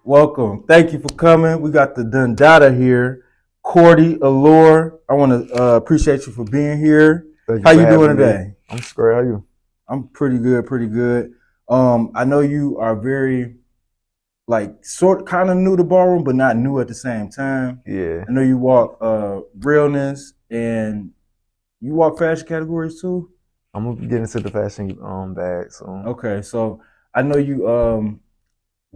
Welcome. Thank you for coming. We got the Dada here. Cordee, Allure. I want to appreciate you for being here. Thank you How for you doing having me. today? I'm great. How you? I'm pretty good, pretty good. I know you are very kind of new to ballroom, but not new at the same time. Yeah. I know you walk realness and you walk fashion categories too. I'm gonna be getting into the fashion bag soon. Okay, so I know you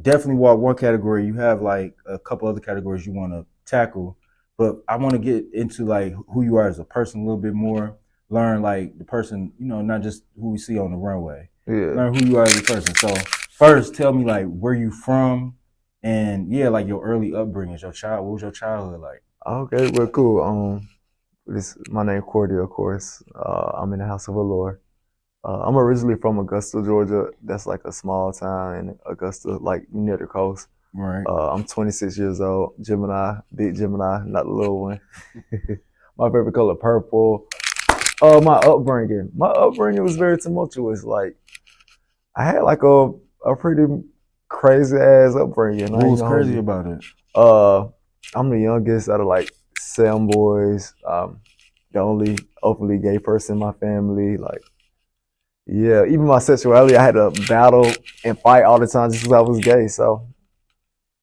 definitely walk one category. You have like a couple other categories you want to tackle, but I want to get into like who you are as a person a little bit more. Learn like the person, not just who we see on the runway. Yeah. Learn who you are as a person. So first, tell me like where you from, and yeah, like your early upbringing, What was your childhood like? Okay. Well, cool. This my name Cordee, of course. I'm in the house of Allure. I'm originally from Augusta, Georgia. That's like a small town in Augusta, like near the coast. Right. I'm 26 years old. Gemini, big Gemini, not the little one. My favorite color, purple. My upbringing was very tumultuous. Like I had like a pretty crazy ass upbringing. What was crazy about it? Uh, I'm the youngest out of like 7 boys. The only openly gay person in my family. Like, yeah, even my sexuality, I had to battle and fight all the time just because I was gay. So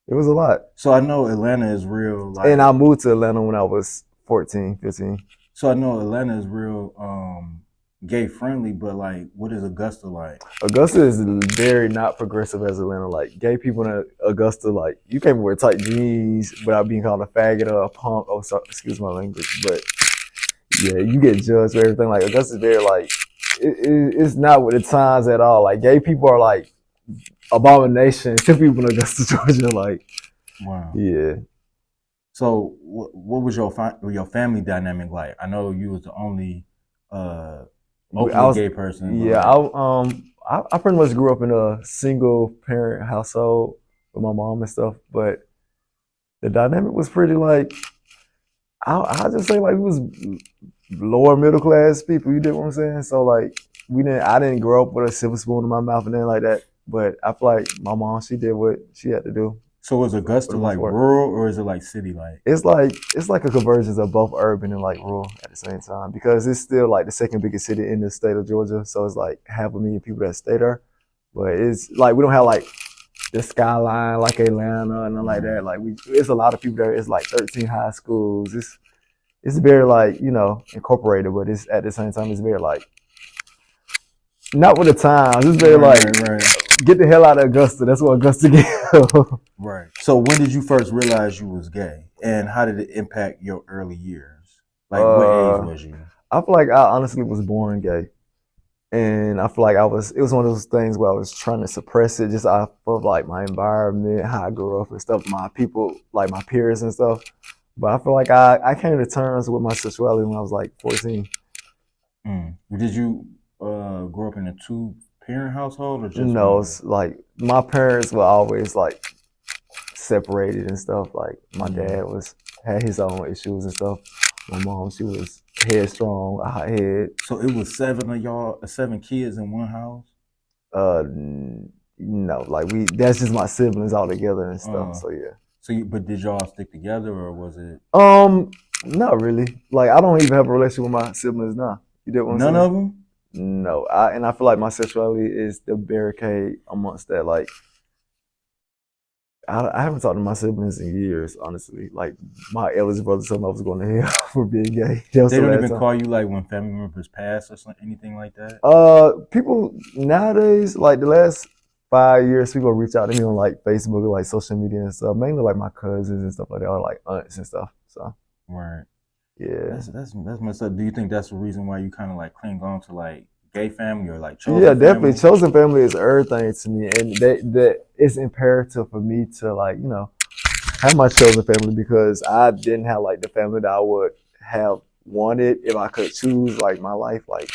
it was a lot. So I know Atlanta is real. And I moved to Atlanta when I was 14, 15. So I know Atlanta is real gay friendly, but like, what is Augusta like? Augusta is very not progressive as Atlanta. Like gay people in Augusta, like you can't wear tight jeans without being called a faggot or a punk. Oh, sorry, excuse my language, but yeah, you get judged for everything. Like Augusta's very like it's not with the times at all. Like gay people are like abomination to people in Augusta, Georgia. Like, wow, yeah. So what was your family dynamic like? I know you was the only openly gay person. Yeah, I pretty much grew up in a single parent household with my mom and stuff, but the dynamic was pretty like I just say like we was lower middle class people. You get what I'm saying? So like I didn't grow up with a silver spoon in my mouth and anything like that. But I feel like my mom, she did what she had to do. So was Augusta like rural or is it like city like? It's like a convergence of both urban and like rural at the same time because it's still like the second biggest city in the state of Georgia. So it's like 500,000 people that stay there. But it's like we don't have like the skyline like Atlanta and nothing like that. Like it's a lot of people there. It's like 13 high schools. It's very like, incorporated, but it's at the same time it's very like not with the times. It's very right. Get the hell out of Augusta. That's what Augusta gets. Right. So when did you first realize you was gay, and how did it impact your early years? Like what age was you? I feel like I honestly was born gay, and I feel like it was one of those things where I was trying to suppress it just off of like my environment, how I grew up and stuff, my people, like my peers and stuff. But I feel like I came to terms with my sexuality when I was like 14. Did you grow up in a two-parent household or just no? It's like my parents were always like separated and stuff. Like my dad had his own issues and stuff. My mom, she was headstrong, a hothead. So it was 7 kids in one house? No, like that's just my siblings all together and stuff. So yeah. But did y'all stick together or was it? Not really. Like I don't even have a relationship with my siblings now. You did one. None of them? No, I feel like my sexuality is the barricade amongst that. Like I haven't talked to my siblings in years, honestly. Like my eldest brother told me I was going to hell for being gay. They don't even call you like when family members pass or anything like that? People nowadays, like the last 5 years, people reach out to me on like Facebook or like social media and stuff. Mainly like my cousins and stuff like that, or like aunts and stuff. So right. Yeah. That's messed up. Do you think that's the reason why you kind of like cling on to like gay family or like chosen family? Definitely. Family? Chosen family is everything to me, and that it's imperative for me to like have my chosen family because I didn't have like the family that I would have wanted if I could choose like my life. Like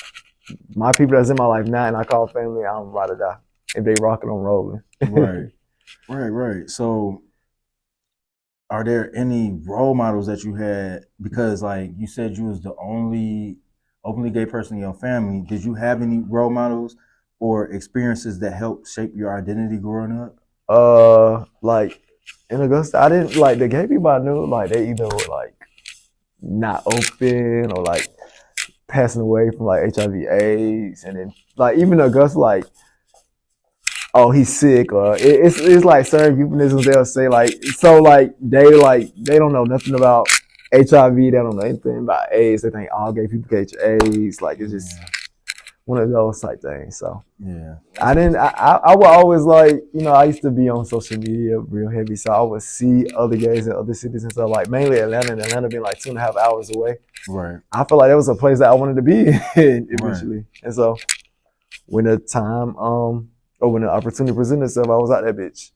my people that's in my life now, and I call family, I'm ride or die. If they rocking, I'm rolling. Right. So, are there any role models that you had? Because, like you said, you was the only openly gay person in your family. Did you have any role models or experiences that helped shape your identity growing up? Like in Augusta, I didn't like the gay people I knew. Like they either were like not open or like passing away from like HIV/AIDS, and then like even Augusta, like oh he's sick, or it's like certain euphemisms they'll say like so like they don't know nothing about HIV, they don't know anything about AIDS. They think all gay people catch AIDS. Like it's just Yeah. one of those type things. So Yeah. I didn't. I would always like I used to be on social media real heavy, so I would see other gays in other cities and stuff. Like mainly Atlanta, and Atlanta being like 2.5 hours away. Right. I feel like that was a place that I wanted to be in eventually. Right. And so when the time or when the opportunity presented itself, I was out that bitch.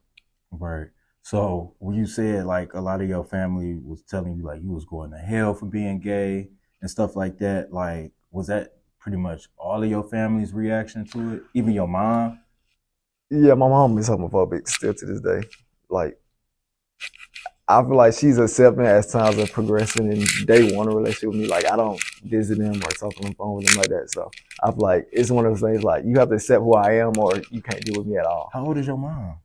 Right. So when you said like a lot of your family was telling you like you was going to hell for being gay and stuff like that, like was that pretty much all of your family's reaction to it? Even your mom? Yeah, my mom is homophobic still to this day. Like I feel like she's accepting as times are progressing and they want a relationship with me. Like I don't visit them or talk on the phone with them like that. So I feel like it's one of those things like you have to accept who I am or you can't deal with me at all. How old is your mom?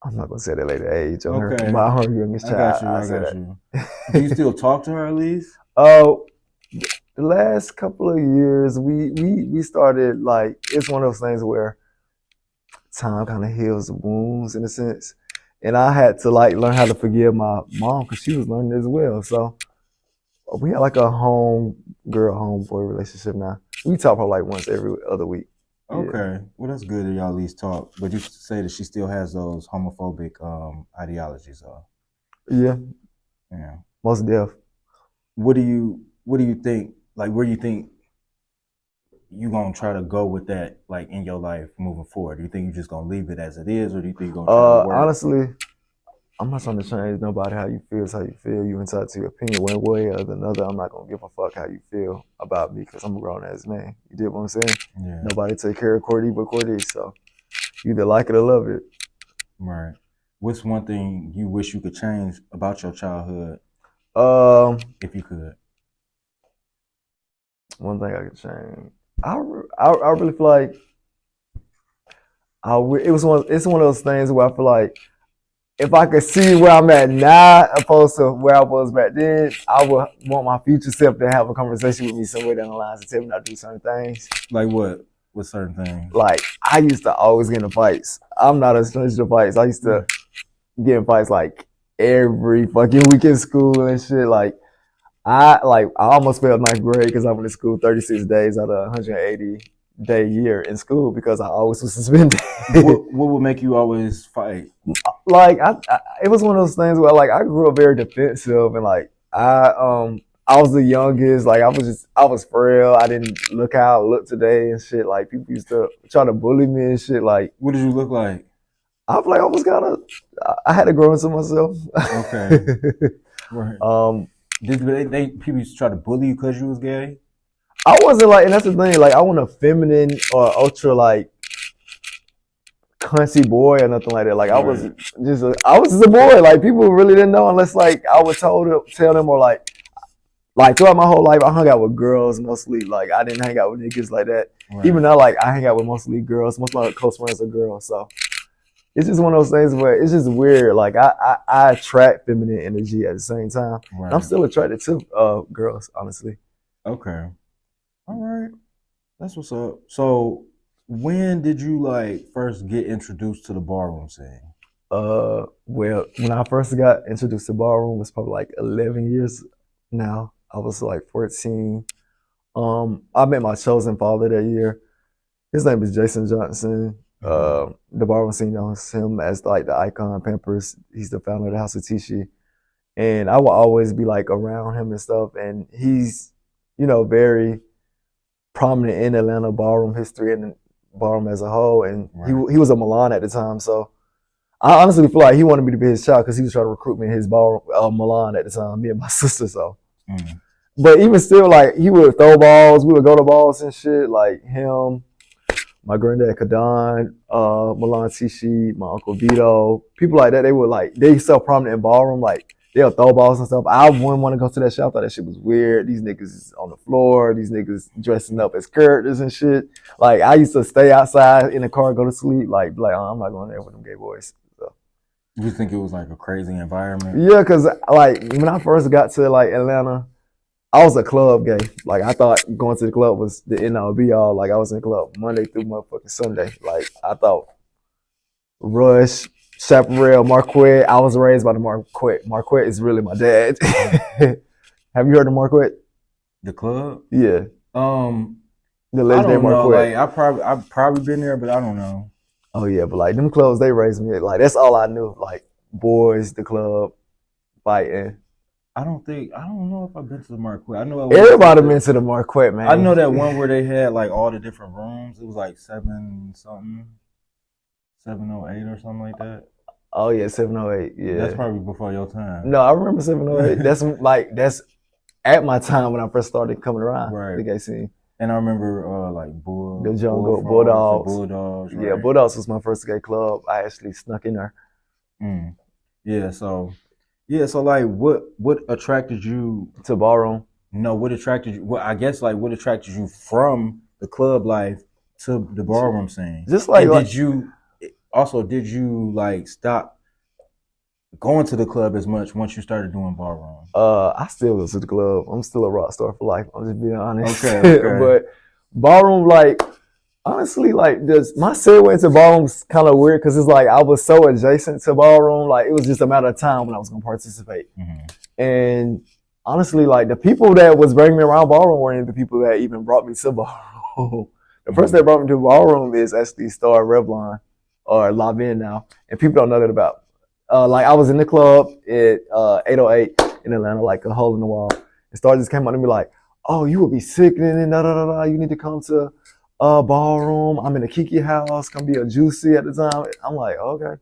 I'm not gonna say that later age on Okay. her. My youngest I child. got you. I got that. you. Do you still talk to her at least? Oh, the last couple of years we started like it's one of those things where time kind of heals the wounds in a sense. And I had to like learn how to forgive my mom because she was learning as well. So we had like a home girl, homeboy relationship now. We talk her like once every other week. Okay. Yeah. Well, that's good that y'all at least talk. But you say that she still has those homophobic ideologies, though. Yeah. Yeah. Most deaf. What do you think? Like, where do you think you gonna try to go with that, like in your life moving forward? Do you think you're just gonna leave it as it is, or do you think you're gonna try to work? Honestly, I'm not trying to change nobody. How you feel is how you feel. You entitled to your opinion one way or another. I'm not gonna give a fuck how you feel about me because I'm a grown ass man. You did what I'm saying? Yeah. Nobody take care of Cordee but Cordee. So you either like it or love it. Right. What's one thing you wish you could change about your childhood, if you could? One thing I could change. I really feel like it's one of those things where I feel like if I could see where I'm at now opposed to where I was back then, I would want my future self to have a conversation with me somewhere down the lines and tell me not to do certain things. Like what? What certain things? Like I used to always get in fights. I'm not a stranger to fights. I used to get in fights like every fucking week in school and shit. Like I almost failed ninth grade because I went to school 36 days out of a 180-day year in school because I always was suspended. What would make you always fight? Like it was one of those things where like I grew up very defensive and like I was the youngest. Like I was frail. I didn't look how I look today and shit. Like people used to try to bully me and shit. Like what did you look like? I feel like I was I had to grow into myself. Okay. Right. Did people used to try to bully you because you was gay? I wasn't like, and that's the thing. Like I wasn't a feminine or ultra like cunty boy or nothing like that. Like I was just a boy. Like people really didn't know unless like I would tell them or like throughout my whole life I hung out with girls mostly. Like I didn't hang out with niggas like that. Right. Even though like I hang out with mostly girls. Most of my close friends are girls. So it's just one of those things where it's just weird. Like I attract feminine energy at the same time. Right. I'm still attracted to girls, honestly. Okay. All right. That's what's up. So when did you like first get introduced to the ballroom scene? Well, when I first got introduced to ballroom, it was probably like 11 years now. I was like 14. I met my chosen father that year. His name is Jason Johnson. The ballroom scene knows him as like the icon Pampers. He's the founder of the House of Tishi. And I will always be like around him and stuff. And he's, very prominent in Atlanta ballroom history and ballroom as a whole. And he was a Milan at the time. So I honestly feel like he wanted me to be his child because he was trying to recruit me in his ballroom, Milan at the time, me and my sister. So, but even still, like he would throw balls. We would go to balls and shit. Like him, my granddad Kadan, Milan Tishi, my uncle Vito, people like that. They so prominent in ballroom. Like they'll throw balls and stuff. I wouldn't want to go to that shit. I thought that shit was weird. These niggas is on the floor. These niggas dressing up as characters and shit. Like I used to stay outside in the car, go to sleep. Like oh, I'm not going there with them gay boys. So You think it was like a crazy environment? Yeah, cause like when I first got to like Atlanta, I was a club gay. Like I thought going to the club was the end all be all. Like I was in the club Monday through motherfucking Sunday. Like I thought Rush, Chaparral, Marquette. I was raised by the Marquette. Marquette is really my dad. Have you heard of Marquette? The club? Yeah, Um, the I legendary don't know. Marquette. Like I've probably been there, but I don't know. Oh yeah, but like them clubs, they raised me. Like that's all I knew. Like boys, the club, fighting. I don't know if I've been to the Marquette. I know I went to Everybody been to the Marquette, I know man. that one where they had like all the different rooms. It was like seven something, 708 or something like that. Oh yeah, 708. That's Yeah. probably before your time. No, I remember 708. That's at my time when I first started coming around the Right. gay scene. And I remember like The Jungle, Bullfrogs or Bulldogs. Bulldogs, Yeah, right? Bulldogs was my first gay club. I actually snuck in there Mm. Yeah, so like what attracted you to Ballroom. no, what attracted you I guess like what attracted you from the club life to the ballroom scene? Just And like did you like stop going to the club as much once you started doing ballroom? I still go to the club. I'm still a rock star for life. I'm just being honest. Okay, okay. But Ballroom, like honestly, like my segue into Ballroom's kind of weird because it's like I was so adjacent to Ballroom, like it was just a matter of time when I was gonna participate. Mm-hmm. And honestly, like the people that was bringing me around Ballroom weren't the people that even brought me to Ballroom. The person that brought me to Ballroom is actually Star Revlon or Lavin now, and people don't know that about. Like I was in the club at 808 in Atlanta, like a hole in the wall. And Star just came out and be like, "Oh, you would be sickening, da da da da. You need to come to Ballroom. I'm in the Kiki house. Come be a juicy at the time." I'm like, okay.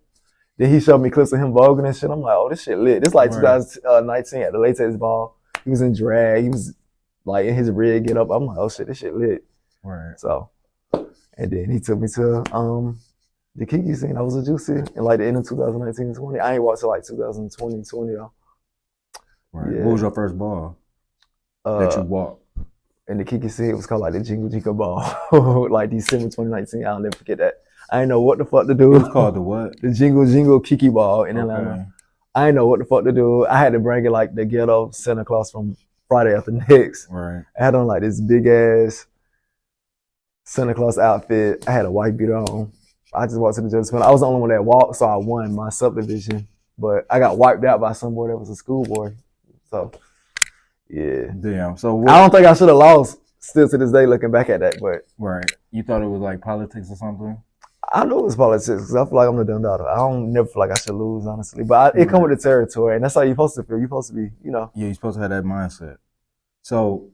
Then he showed me clips of him voguing and shit. I'm like, oh, this shit lit. This like Right. 2019 at the Latex Ball. He was in drag. He was like in his rig get up. I'm like, oh shit, this shit lit. Right. So, and then he took me to the Kiki scene. I was a juicy in like the end of 2019, 20. I ain't watched till like 2020, 20 though. Right. Yeah. What was your first ball that you walked? In the Kiki scene, it was called like the Jingle Jingle Ball. Like December 2019. I'll never forget that. I didn't know what the fuck to do. It was called the what? The Jingle Jingle Kiki Ball in Atlanta. I didn't know what the fuck to do. I had to bring it like the ghetto Santa Claus from Friday After Next. Right. I had on like this big ass Santa Claus outfit. I had a white beater on. I just walked to the judges. I was the only one that walked, so I won my subdivision. But I got wiped out by some boy that was a schoolboy. So, yeah. Damn. So I don't think I should have lost still to this day looking back at that. But right. You thought it was like politics or something? I know it was politics because I feel like I'm the dumb daughter. I don't never feel like I should lose, honestly. But it come with the territory, and that's how you're supposed to feel. You're supposed to be, you know. Yeah, you're supposed to have that mindset. So,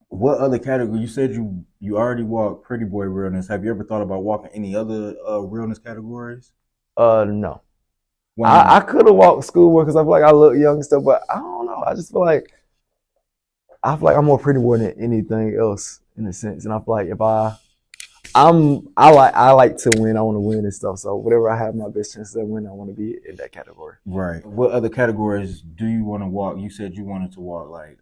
what other category? You said you already walked Pretty Boy Realness. Have you ever thought about walking any other realness categories? No. Why I could have walked schoolboy because I feel like I look young and stuff, but I don't know. I feel like I'm more pretty boy than anything else in a sense. And I feel like if I like to win, I want to win and stuff. So whatever I have my best chance to win, I want to be in that category. Right. What other categories do you want to walk? You said you wanted to walk like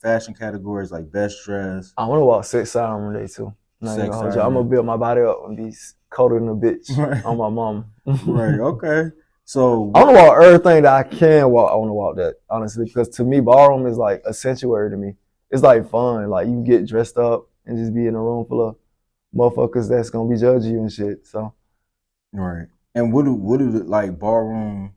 fashion categories, like best dress. I want to walk sex siren one day too. I'm gonna build my body up and be colder than a bitch on my mom. Right. Okay. So I want to walk everything that I can walk. I want to walk that, honestly, because to me, ballroom is like a sanctuary to me. It's like fun. Like you get dressed up and just be in a room full of motherfuckers that's gonna be judging you and shit. So, right. And what do like ballroom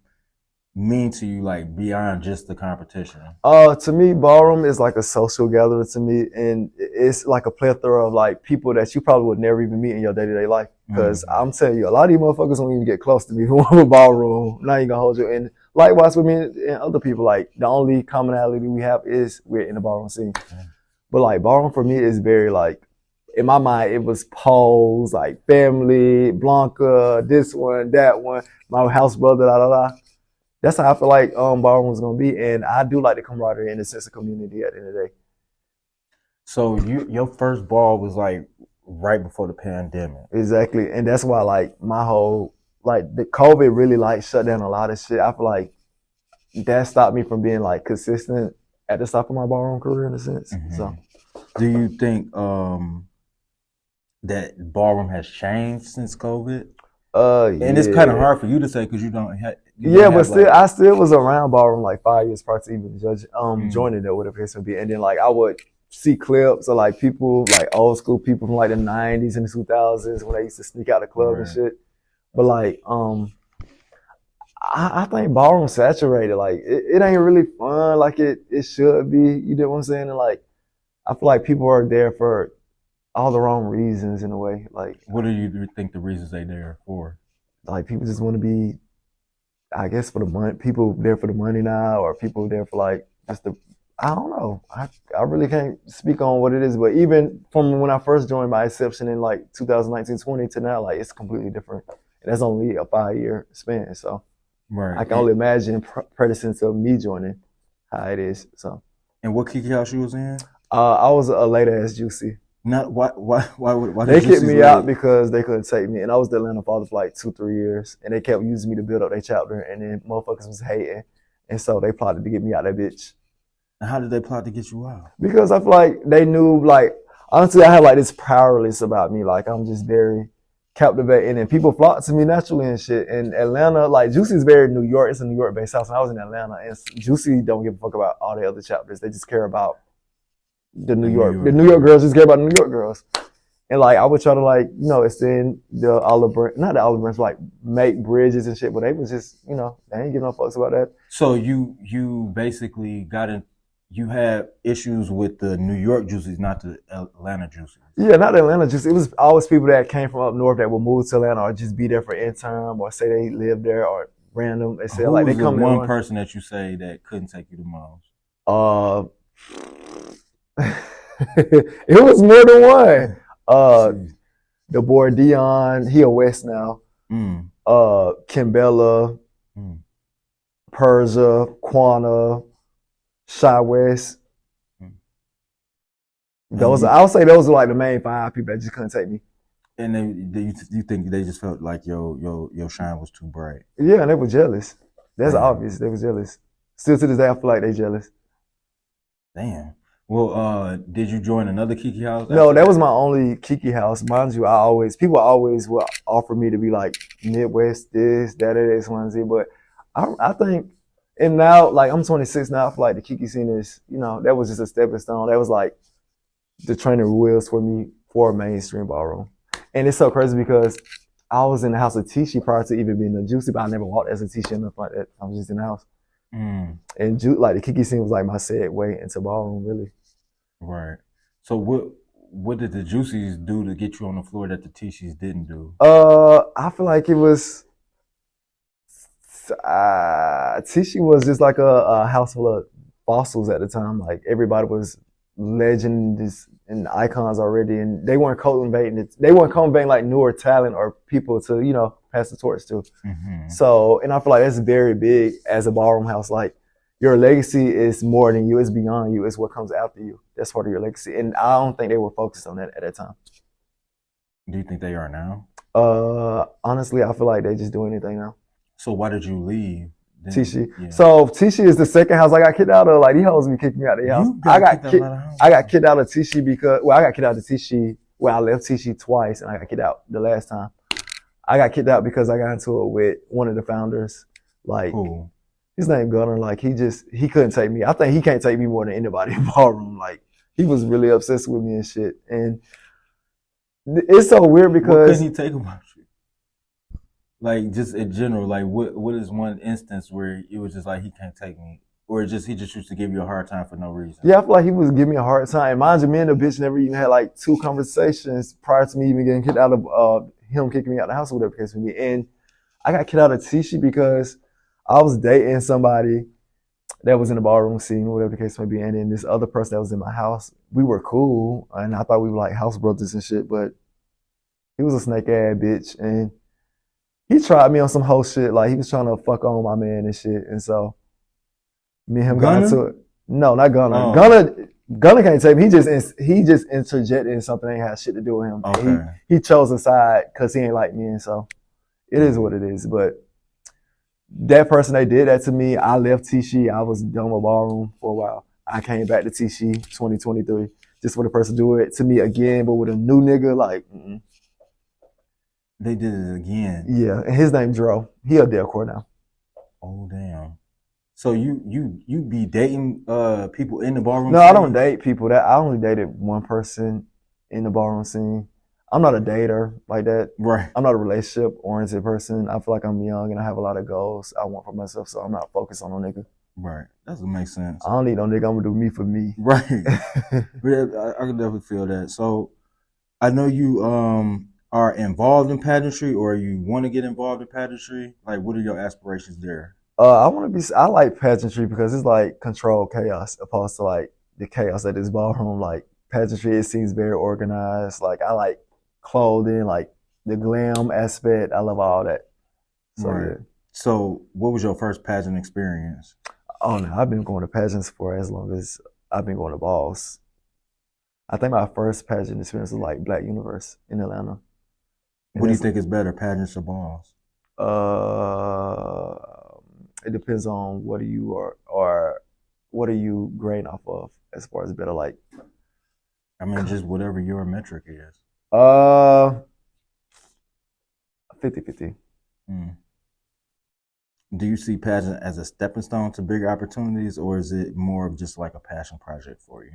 mean to you, like beyond just the competition? To me, ballroom is like a social gathering to me, and it's like a plethora of like people that you probably would never even meet in your day-to-day life. Because I'm telling you, a lot of these motherfuckers won't even get close to me from a ballroom. Not even gonna hold you. And likewise with me and other people, like the only commonality we have is we're in the ballroom scene. But like ballroom for me is very like, in my mind, it was Pose, like family, Blanca, this one, that one, my house brother, da da da. That's how I feel like ballroom was gonna be, and I do like the camaraderie and the sense of community at the end of the day. So your first ball was like right before the pandemic. Exactly, and that's why like my whole like the COVID really like shut down a lot of shit. I feel like that stopped me from being like consistent at the top of my ballroom career in a sense. So, do you think that ballroom has changed since COVID? And it's kind of Yeah. hard for you to say because you don't Yeah, but have still, like I still was around ballroom like 5 years prior to even mm, joining it, whatever case may be. And then like I would see clips of like people, like old school people from like the '90s and the 2000s when they used to sneak out the club and right. shit. But like, I think ballroom saturated. Like it ain't really fun like it should be. You know what I'm saying? And like I feel like people are there for all the wrong reasons in a way. What do you think the reasons they there for? Like people just want to be, I guess, for the money. People there for the money now, or people there for like just the. I don't know. I really can't speak on what it is, but even from when I first joined my exception in like 2019-20 to now, like it's completely different. And that's only a 5 year span. So Right. I can only imagine predecessor to me joining how it is. So And what Kiki house you was in? I was a late ass juicy. Not why They did kicked Juicy's me out late? because they couldn't take me, and I was the Atlanta father for like 2-3 years, and they kept using me to build up their chapter, and then motherfuckers was hating, and so they plotted to get me out of that bitch. And how did they plot to get you out? Because I feel like they knew, like, honestly, I had like this powerless about me, like I'm just very captivating, and people flock to me naturally and shit. And Atlanta, like Juicy's very New York, it's a New York based house, and I was in Atlanta, and Juicy don't give a fuck about all the other chapters, they just care about the New The New York, the York New York girl. girls just care about the New York girls. And like I would try to like, extend the olive branch, not the olive branch, like make bridges and shit, but they was just, they ain't giving no fucks about that. So you basically you had issues with the New York Juicies, not the Atlanta Juicies. Yeah, not Atlanta, just it was always people that came from up north that would move to Atlanta or just be there for interim or say they live there or random. They say Who like they was the come there. one person that you say that couldn't take you the most? Uh, it was more than one. Jeez. The boy Dion, he a West now. Mm, Kimbella, mm, Persia, Quana, Shy West. mm. And Those I would say those are like the main 5 people that just couldn't take me. and you think they just felt like your shine was too bright? Yeah, and they were jealous. That's Damn. obvious. They were jealous. Still to this day, I feel like they jealous. Damn. Well, did you join another Kiki house? No, that was my only Kiki house. Mind you, people always will offer me to be like Midwest this, that, X, Y, and Z. But I think, and now, like I'm 26 now, I feel like the Kiki scene is, that was just a stepping stone. That was like the training wheels for me for mainstream ballroom. And it's so crazy because I was in the house of Tishi prior to even being a Juicy, but I never walked as a Tishi or nothing like that. I was just in the house. Mm. And like the Kiki scene was like my segue into ballroom, really. Right. So what did the Juicies do to get you on the floor that the Tishis didn't do? I feel like it was Tishi was just like a house full of fossils at the time. Like everybody was legends and icons already, and they weren't cultivating it. They weren't cultivating like newer talent or people to pass the torch to. Mm-hmm. So, and I feel like that's very big as a ballroom house. Like your legacy is more than you; it's beyond you. It's what comes after you. That's part of your legacy, and I don't think they were focused on that at that time. Do you think they are now? Honestly, I feel like they just do anything now. So why did you leave? Tishi. Yeah. So Tishi is the second house I got kicked out of. Like these hoes be kicking me out of the house. I got kicked out of Tishi because I got kicked out of Tishi. Well, I left Tishi twice and I got kicked out the last time. I got kicked out because I got into it with one of the founders. Like Cool. His name Gunner. Like he couldn't take me. I think he can't take me more than anybody in ballroom. Like he was really obsessed with me and shit. And it's so weird because what couldn't he take about you? Like just in general, like what is one instance where it was just like he can't take me, or he just used to give you a hard time for no reason? Yeah, I feel like he was giving me a hard time. Mind you, me and the bitch never even had like 2 conversations prior to me even getting kicked out of him kicking me out of the house or whatever the case may be. And I got kicked out of Tishi because I was dating somebody that was in the ballroom scene, whatever the case may be, and then this other person that was in my house, we were cool, and I thought we were like house brothers and shit, but he was a snake ass bitch, and he tried me on some whole shit, like he was trying to fuck on my man and shit, and so me and him got into it. No, not Gunner. Oh. Gunner can't take me. He just interjected in something that ain't had shit to do with him. Okay. He chose a side because he ain't like me, and so it is what it is. But that person they did that to me, I left Tishi. I was done with ballroom for a while. I came back to Tishi 2023 just for the person to do it to me again, but with a new nigga, like, They did it again. Yeah, and his name Dro. He a decor now. Oh damn. So you be dating people in the ballroom No, I don't scene? date people. That I only dated one person in the ballroom scene. I'm not a dater like that. Right. I'm not a relationship oriented person. I feel like I'm young and I have a lot of goals I want for myself, so I'm not focused on no nigga. Right. That doesn't make sense. I don't need no nigga. I'm gonna do me for me. Right. Yeah, I can definitely feel that. So I know you are involved in pageantry or you want to get involved in pageantry. Like, what are your aspirations there? I want to be. I like pageantry because it's like controlled chaos, opposed to like the chaos at this ballroom. Like pageantry, it seems very organized. Like I like clothing, like the glam aspect. I love all that. So Right. yeah. So what was your first pageant experience? Oh no, I've been going to pageants for as long as I've been going to balls. I think my first pageant experience was like Black Universe in Atlanta. What do you think is better, pageants or balls? It depends on what you are or what are you grading off of as far as better like I mean, just whatever your metric is. uh 50-50. Mm. Do you see pageant as a stepping stone to bigger opportunities, or is it more of just like a passion project for you?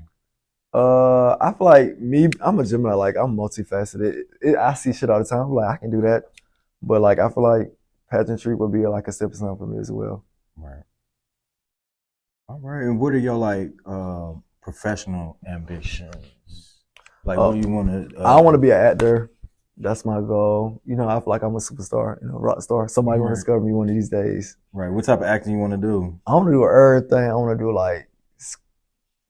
I feel like I'm a Gemini, like I'm multifaceted. I see shit all the time. I'm like I can do that. But like I feel like pageantry would be like a stepping stone for me as well. Right. All right. And what are your like professional ambitions? Like, what do you want to? I want to be an actor. That's my goal. You know, I feel like I'm a superstar, rock star. Somebody want to discover me one of these days. Right. What type of acting you want to do? I want to do everything. I want to do like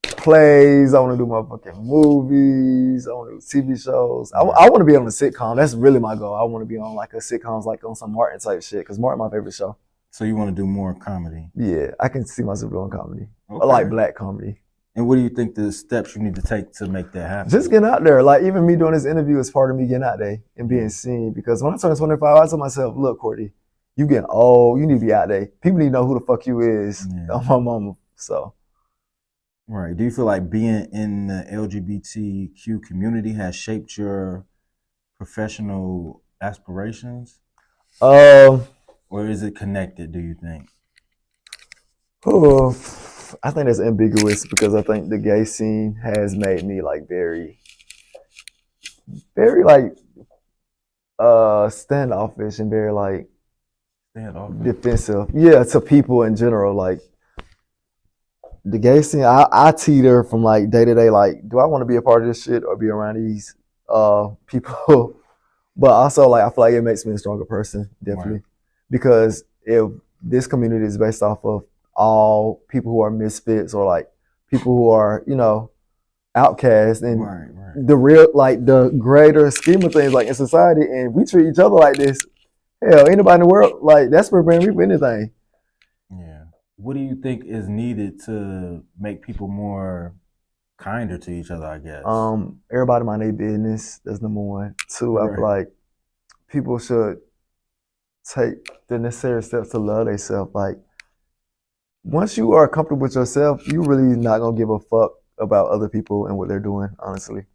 plays. I want to do motherfucking movies. I want to do TV shows. I want to be on a sitcom. That's really my goal. I want to be on like a sitcoms, like on some Martin type shit. Cause Martin my favorite show. So you want to do more comedy? Yeah, I can see myself doing comedy. Okay. I like black comedy. And what do you think the steps you need to take to make that happen? Just getting out there. Like even me doing this interview is part of me getting out there and being seen. Because when I turned 25, I told myself, look, Cordee, you getting old. You need to be out there. People need to know who the fuck you is. Yeah. On my mama. So. Right. Do you feel like being in the LGBTQ community has shaped your professional aspirations? Or is it connected, do you think? Oh, I think that's ambiguous because I think the gay scene has made me like very like standoffish and very like defensive. Yeah, to people in general. Like the gay scene, I teeter from like day to day. Like, do I want to be a part of this shit or be around these people? But also, like, I feel like it makes me a stronger person, definitely, right. Because if this community is based off of all people who are misfits or like people who are, you know, outcasts and the real, like the greater scheme of things, like in society, and we treat each other like this, hell, anybody in the world, like that's preparing me for anything. Yeah. What do you think is needed to make people more kinder to each other, I guess? Everybody mind their business. That's number one. Two, I feel like people should take the necessary steps to love themselves. Like, once you are comfortable with yourself, you really not gonna give a fuck about other people and what they're doing, honestly.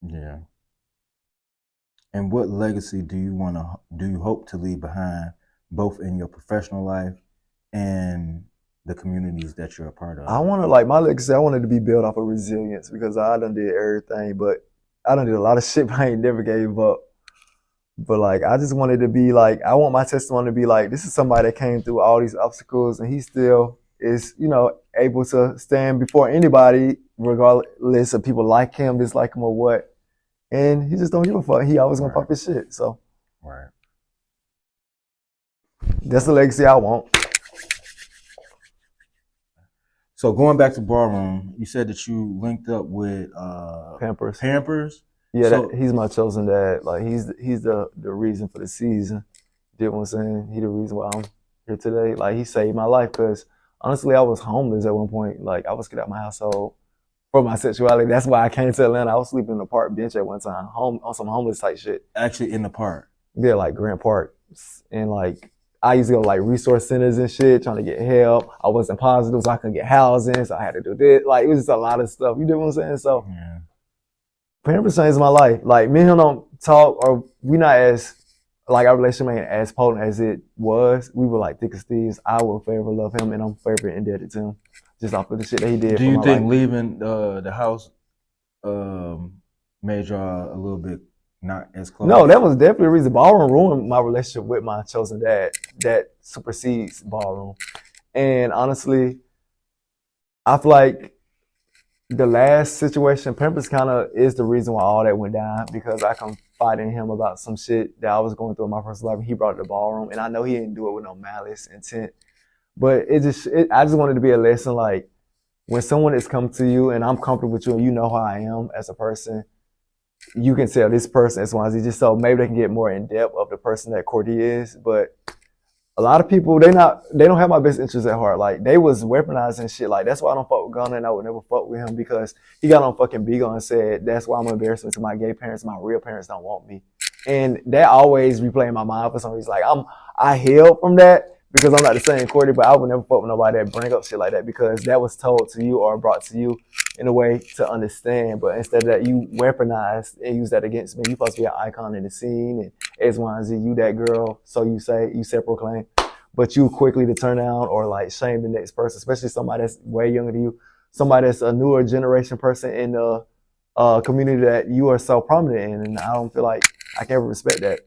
Yeah. And what legacy do you hope to leave behind, both in your professional life and the communities that you're a part of? I want to, like, my legacy, I wanted to be built off of resilience because I done did everything, but I done did a lot of shit, but I ain't never gave up. But like, I just wanted to be like, I want my testimony to be like, this is somebody that came through all these obstacles and he still is, you know, able to stand before anybody, regardless of people like him, dislike him or what. And he just don't give a fuck. He always gonna pop his shit. So that's the legacy I want. So going back to Ballroom, you said that you linked up with Pampers. Yeah, so, he's my chosen dad. Like he's the reason for the season. You know what I'm saying? He the reason why I'm here today. Like he saved my life because honestly, I was homeless at one point. Like I was kicked out of my household for my sexuality. That's why I came to Atlanta. I was sleeping in a park bench at one time, on some homeless type shit. Actually, in the park. Yeah, like Grant Park, and like I used to go to like resource centers and shit, trying to get help. I wasn't positive, so I couldn't get housing, so I had to do this. Like it was just a lot of stuff. You know what I'm saying? So. Yeah. Pampers changed my life. Like me and him don't talk, or we not as like our relationship ain't as potent as it was. We were like thick as thieves. I will forever love him, and I'm forever indebted to him, just off of the shit that he did Do for you my think life. leaving the house made y'all a little bit not as close? No, that was definitely the reason. Ballroom ruined my relationship with my chosen dad. That supersedes Ballroom. And honestly, I feel like the last situation, Pampers kind of is the reason why all that went down, because I confided in him about some shit that I was going through in my personal life, and he brought it to Ballroom, and I know he didn't do it with no malice intent, but I just wanted to be a lesson. Like, when someone has come to you and I'm comfortable with you and you know how I am as a person, you can tell this person is one, just so maybe they can get more in depth of the person that Cordee is. But a lot of people, they don't have my best interests at heart. Like, they was weaponizing shit. Like, that's why I don't fuck with Gunna, and I would never fuck with him, because he got on fucking Bigo and said, that's why I'm embarrassing to my gay parents. My real parents don't want me. And that always replay in my mind for some reason. Like, I healed from that because I'm not the same Cordee, but I would never fuck with nobody that bring up shit like that, because that was told to you or brought to you in a way to understand. But instead of that, you weaponized and used that against me. You supposed to be an icon in the scene, and X, Y, and Z, you that girl, so you say, you said proclaim. But you quickly to turn down or like shame the next person, especially somebody that's way younger than you, somebody that's a newer generation person in the community that you are so prominent in. And I don't feel like I can ever respect that.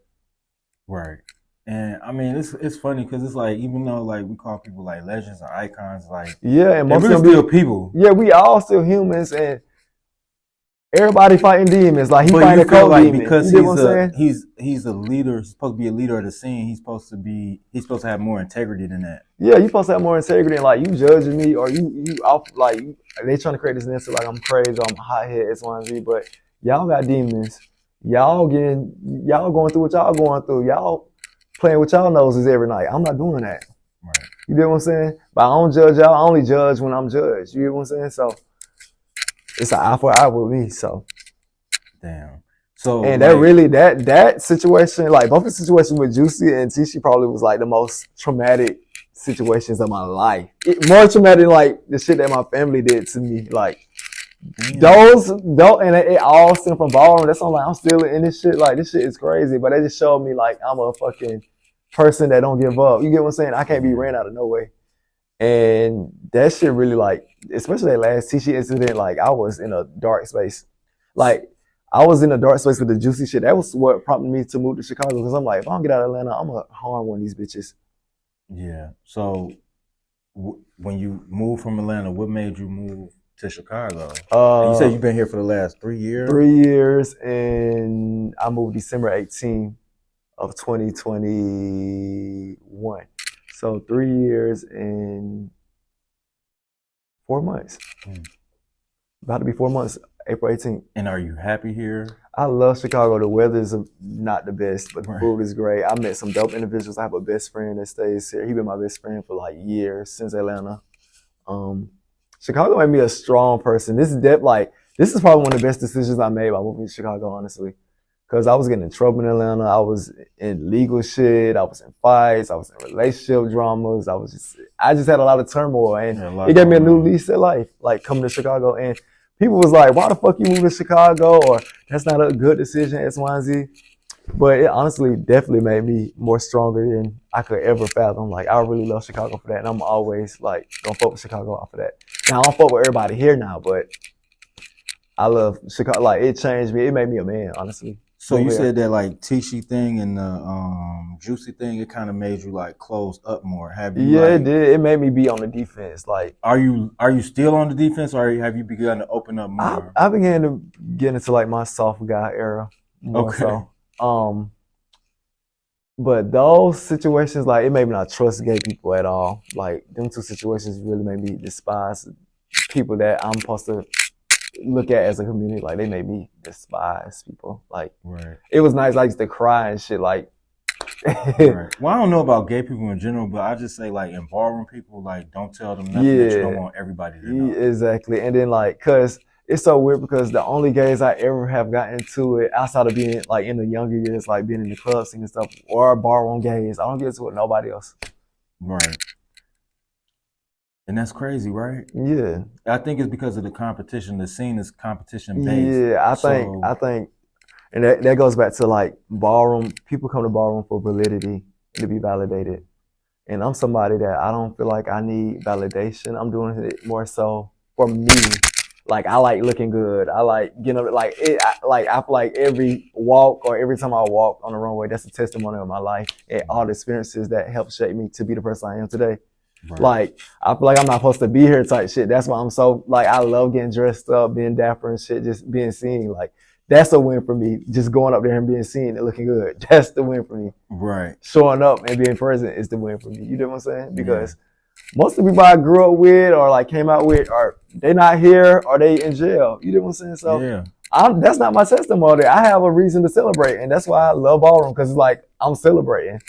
Right. And I mean, it's funny because it's like, even though like we call people like legends or icons, like, yeah, and most of them still people. Yeah, we all still humans, and everybody fighting demons. Like, he but fighting a cold like demon. Because he's a leader. He's supposed to be a leader of the scene. He's supposed to have more integrity than that. Yeah, you supposed to have more integrity. And like, you judging me, or you off, like, they trying to create this narrative like I'm crazy, I'm hot head, X, Y, and Z. But y'all got demons. Y'all going through what y'all going through. Y'all playing with y'all noses every night. I'm not doing that. Right. You get what I'm saying? But I don't judge y'all. I only judge when I'm judged. You get what I'm saying? So it's an eye for eye with me. So damn. So, and that really that situation, like both the situations with Juicy and Tishy, probably was like the most traumatic situations of my life. More traumatic than like the shit that my family did to me. Like, those, and it all stemmed from Ballroom. That's why I'm like, I'm still in this shit. Like, this shit is crazy. But they just showed me like I'm a fucking person that don't give up. You get what I'm saying? I can't be ran out of no way. And that shit really, like, especially that last Tishy incident, like, I was in a dark space. Like, I was in a dark space with the Juicy shit. That was what prompted me to move to Chicago, because I'm like, if I don't get out of Atlanta, I'm gonna harm one of these bitches. Yeah. So when you moved from Atlanta, what made you move to Chicago? You said you've been here for the last 3 years? 3 years, and I moved December 18th of 2021. So 3 years and 4 months. About to be 4 months, April 18th. And are you happy here? I love Chicago. The weather is not the best, but the food is great. I met some dope individuals. I have a best friend that stays here. He's been my best friend for like years, since Atlanta. Chicago made me a strong person. This is probably one of the best decisions I made by moving to Chicago, honestly. Because I was getting in trouble in Atlanta. I was in legal shit. I was in fights. I was in relationship dramas. I just had a lot of turmoil, and it gave me a new lease at life, like coming to Chicago. And people was like, why the fuck you moved to Chicago? Or that's not a good decision, X, Y, and Z. But it honestly definitely made me more stronger than I could ever fathom. Like, I really love Chicago for that. And I'm always like, gonna fuck with Chicago off of that. Now, I don't fuck with everybody here now, but I love Chicago. Like, it changed me. It made me a man, honestly. So you said that like Tishy thing and the Juicy thing, it kind of made you like close up more. Have you? Yeah, it did. It made me be on the defense. Like, are you still on the defense, or have you begun to open up more? I began to get into like my soft guy era more. Okay. So, but those situations, like, it made me not trust gay people at all. Like, them two situations really made me despise people that I'm supposed to look at as a community. Like, they made me despise people. Like, It was nice. I used to cry and shit. Like, Well, I don't know about gay people in general, but I just say, like, in ballroom people, like, don't tell them nothing that you don't want everybody to know. Exactly. And then, like, cause it's so weird, because the only gays I ever have gotten into it outside of being like in the younger years, like being in the club scene and stuff, or ballroom gays, I don't get into it with nobody else. Right. And that's crazy, right? Yeah. I think it's because of the competition. The scene is competition based. Yeah, I think And that goes back to like ballroom. People come to ballroom for validity and to be validated. And I'm somebody that I don't feel like I need validation. I'm doing it more so for me. Like I like looking good. I like like it. I feel like every walk or every time I walk on the runway, that's a testimony of my life and all the experiences that helped shape me to be the person I am today. Right. Like I feel like I'm not supposed to be here type shit. That's why I'm so like I love getting dressed up, being dapper and shit, just being seen. Like that's a win for me. Just going up there and being seen and looking good. That's the win for me. Right. Showing up and being present is the win for me. You know what I'm saying? Because most of the people I grew up with or like came out with are they not here or they in jail. You know what I'm saying? So that's not my testimony. I have a reason to celebrate, and that's why I love ballroom because it's like I'm celebrating.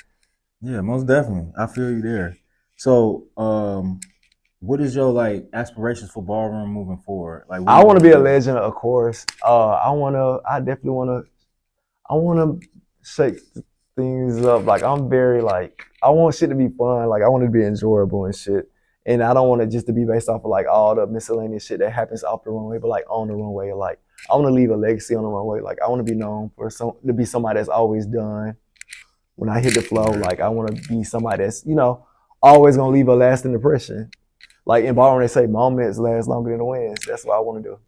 Yeah, most definitely. I feel you there. So, what is your like aspirations for ballroom moving forward? Like, I want to be a legend, of course. I definitely want to shake things up. Like I'm very like I want shit to be fun. Like I want it to be enjoyable and shit. And I don't want it just to be based off of like all the miscellaneous shit that happens off the runway, but like on the runway. Like I want to leave a legacy on the runway. Like I want to be known for to be somebody that's always done. When I hit the flow, like I want to be somebody that's always gonna leave a lasting impression. Like in ballroom, they say moments last longer than the wins. That's what I want to do.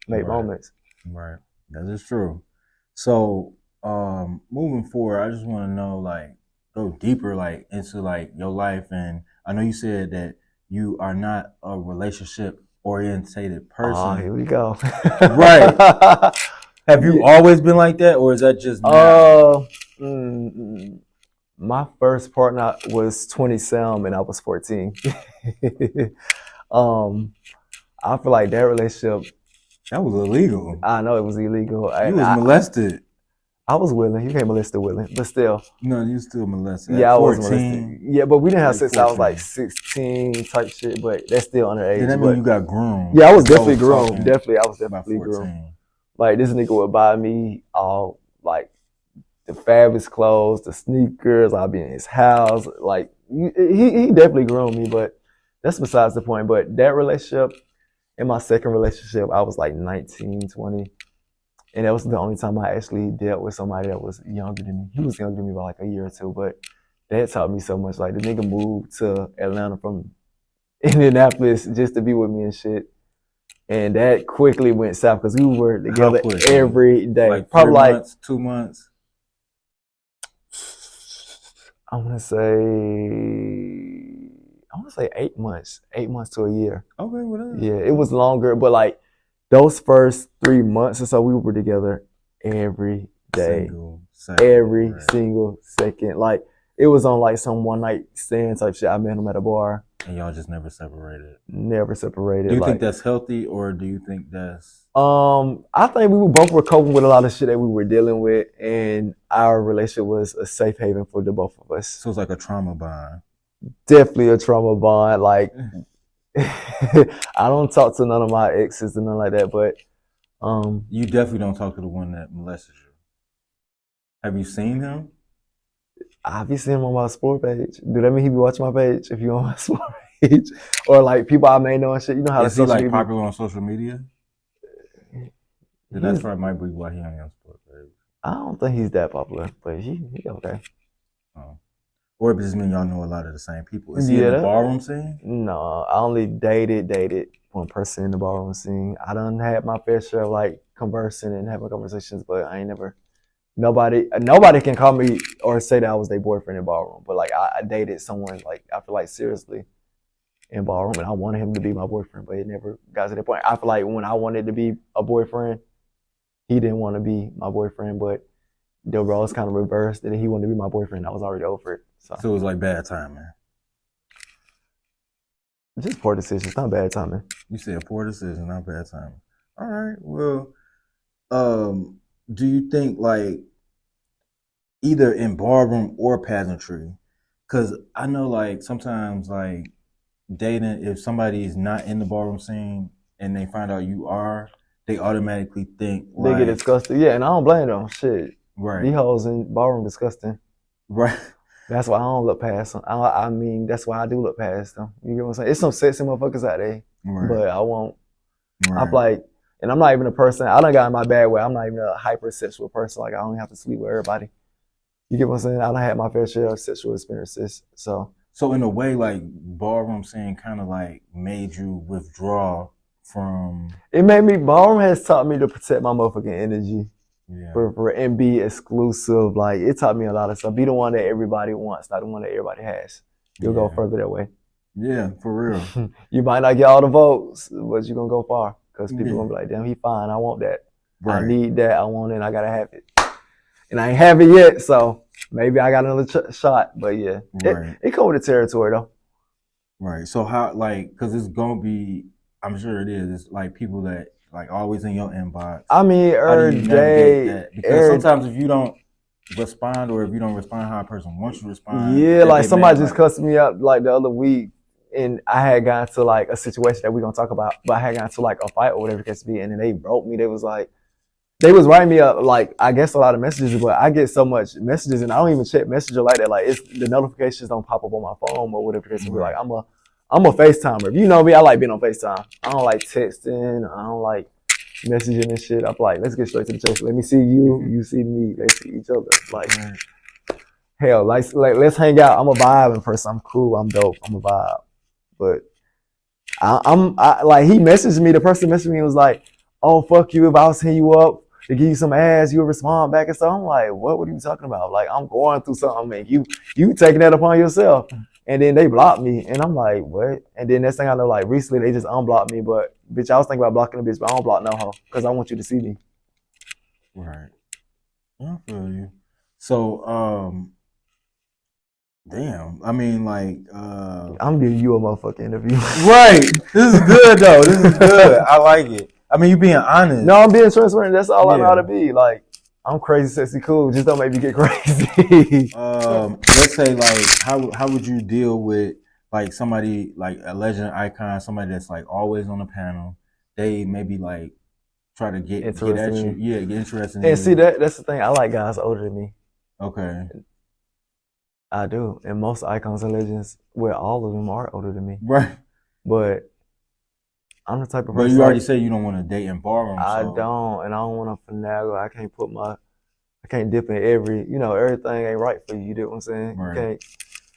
Make moments. Right. That is true. So, moving forward, I just want to know, like, go deeper, like, into like your life. And I know you said that you are not a relationship orientated person. Oh, here we go. Right. Have you always been like that, or is that just now? My first partner was 27 and I was 14. I feel like that relationship. That was illegal. I know it was illegal. You was molested. I was willing. You can't molest the willing, but still. No, you still molested. Yeah, I was molested. Yeah, but we didn't have sex. I was like 16 type shit, but that's still underage. Did that mean you got groomed? Yeah, I was definitely groomed. Definitely, I was definitely groomed. Like this nigga would buy me all like the fabulous clothes, the sneakers. I'll be in his house. Like he definitely groomed me, but that's besides the point. But that relationship, in my second relationship, I was like 19, 20. And that was the only time I actually dealt with somebody that was younger than me. He was younger than me by like a year or two, but that taught me so much. Like the nigga moved to Atlanta from Indianapolis just to be with me and shit. And that quickly went south because we were together every day. Like probably like 2 months. I want to say 8 months. 8 months to a year. Okay, whatever. Yeah, it was longer, but like those first 3 months or so, we were together every day, single second. Like it was on like some one night stand type shit. I met him at a bar. And y'all just never separated. Never separated. Do you think that's healthy, or do you think that's? I think we were coping with a lot of shit that we were dealing with, and our relationship was a safe haven for the both of us. So it's like a trauma bond. Definitely a trauma bond. Like I don't talk to none of my exes and nothing like that, but you definitely don't talk to the one that molested you. Have you seen him? I've been seeing him on my sport page. Do that mean he be watching my page if you on my sport page? Or like people I may know and shit. You know how is he like popular on social media? That's probably might be why he on your sport page. I don't think he's that popular, but he okay. Oh. Or it just mean y'all know a lot of the same people. Is he in the ballroom scene? No, I only dated one person in the ballroom scene. I done had my fair share of like conversing and having conversations, but I ain't never. Nobody can call me or say that I was their boyfriend in ballroom, but like I dated someone like I feel like seriously in ballroom, and I wanted him to be my boyfriend, but it never got to that point. I feel like when I wanted to be a boyfriend, he didn't want to be my boyfriend, but the roles kind of reversed, and he wanted to be my boyfriend. I was already over it. So it was like bad timing. Just poor decisions, not bad timing. You said poor decision, not bad timing. All right. Well, do you think like either in ballroom or pageantry? Because I know like sometimes like dating, if somebody is not in the ballroom scene and they find out you are, they automatically think they get disgusted. Yeah, and I don't blame them. Shit. Right. These hoes in ballroom disgusting. Right. That's why I don't look past them. I mean, that's why I do look past them. You get what I'm saying? It's some sexy motherfuckers out there, but I won't. Right. I'm like, And I'm not even a person, I done got in my bad way. I'm not even a hypersexual person. Like, I don't have to sleep with everybody. You get what I'm saying? I done had my fair share of sexual experiences. So in a way, like ballroom scene kind of like made you withdraw from. it made me, Ballroom has taught me to protect my motherfucking energy. Yeah. And be exclusive. Like, it taught me a lot of stuff. Be the one that everybody wants, not the one that everybody has. You'll go further that way. Yeah, for real. You might not get all the votes, but you're gonna go far because people gonna be like, damn, he fine. I want that. Right. I need that. I want it. I gotta have it. And I ain't have it yet, so maybe I got another shot. But yeah, it come with the territory though. Right. So how, like, because it's gonna be, I'm sure it is. It's like people that like always in your inbox. I mean, every day. Because sometimes if you don't respond, or if you don't respond how a person wants you to respond. Yeah, like somebody just cussed me up like the other week, and I had gotten to like a situation that we're gonna talk about, but I had gotten to like a fight or whatever it case be, and then they broke me. They was writing me up like, I guess a lot of messages, but I get so much messages and I don't even check Messenger like that. Like, it's the notifications don't pop up on my phone or whatever it case be. Like, I'm a FaceTimer. If you know me, I like being on FaceTime. I don't like texting. I don't like messaging and shit. I'm like, let's get straight to the chase. Let me see you. You see me. Let's see each other. Like, hell, like let's hang out. I'm a vibe in person. I'm cool. I'm dope. I'm a vibe. But I like, he messaged me. The person messaged me and was like, oh, fuck you. If I was hitting you up to give you some ass, you would respond back and stuff. I'm like, what are you talking about? Like, I'm going through something, and you taking that upon yourself. And then they blocked me, and I'm like, what? And then next thing I know, like, recently they just unblocked me. But bitch, I was thinking about blocking a bitch, but I don't block no hoe because I want you to see me. Right. I feel you. So, damn. I mean, like, I'm giving you a motherfucking interview. Right. This is good though. This is good. I like it. I mean, you being honest. No, I'm being transparent. That's all I know how to be. Like, I'm crazy, sexy, cool. Just don't make me get crazy. Let's say, like, how would you deal with like somebody like a legend icon, somebody that's like always on the panel? They maybe like try to get at you, get interested. And see, that's the thing. I like guys older than me. Okay. I do, and most icons and legends, well, all of them are older than me. Right. But I'm the type of person. But you already say you don't want to date in ballroom. I don't, and I don't want to finagle. I can't dip in everything ain't right for you. You know what I'm saying? Right. You can't.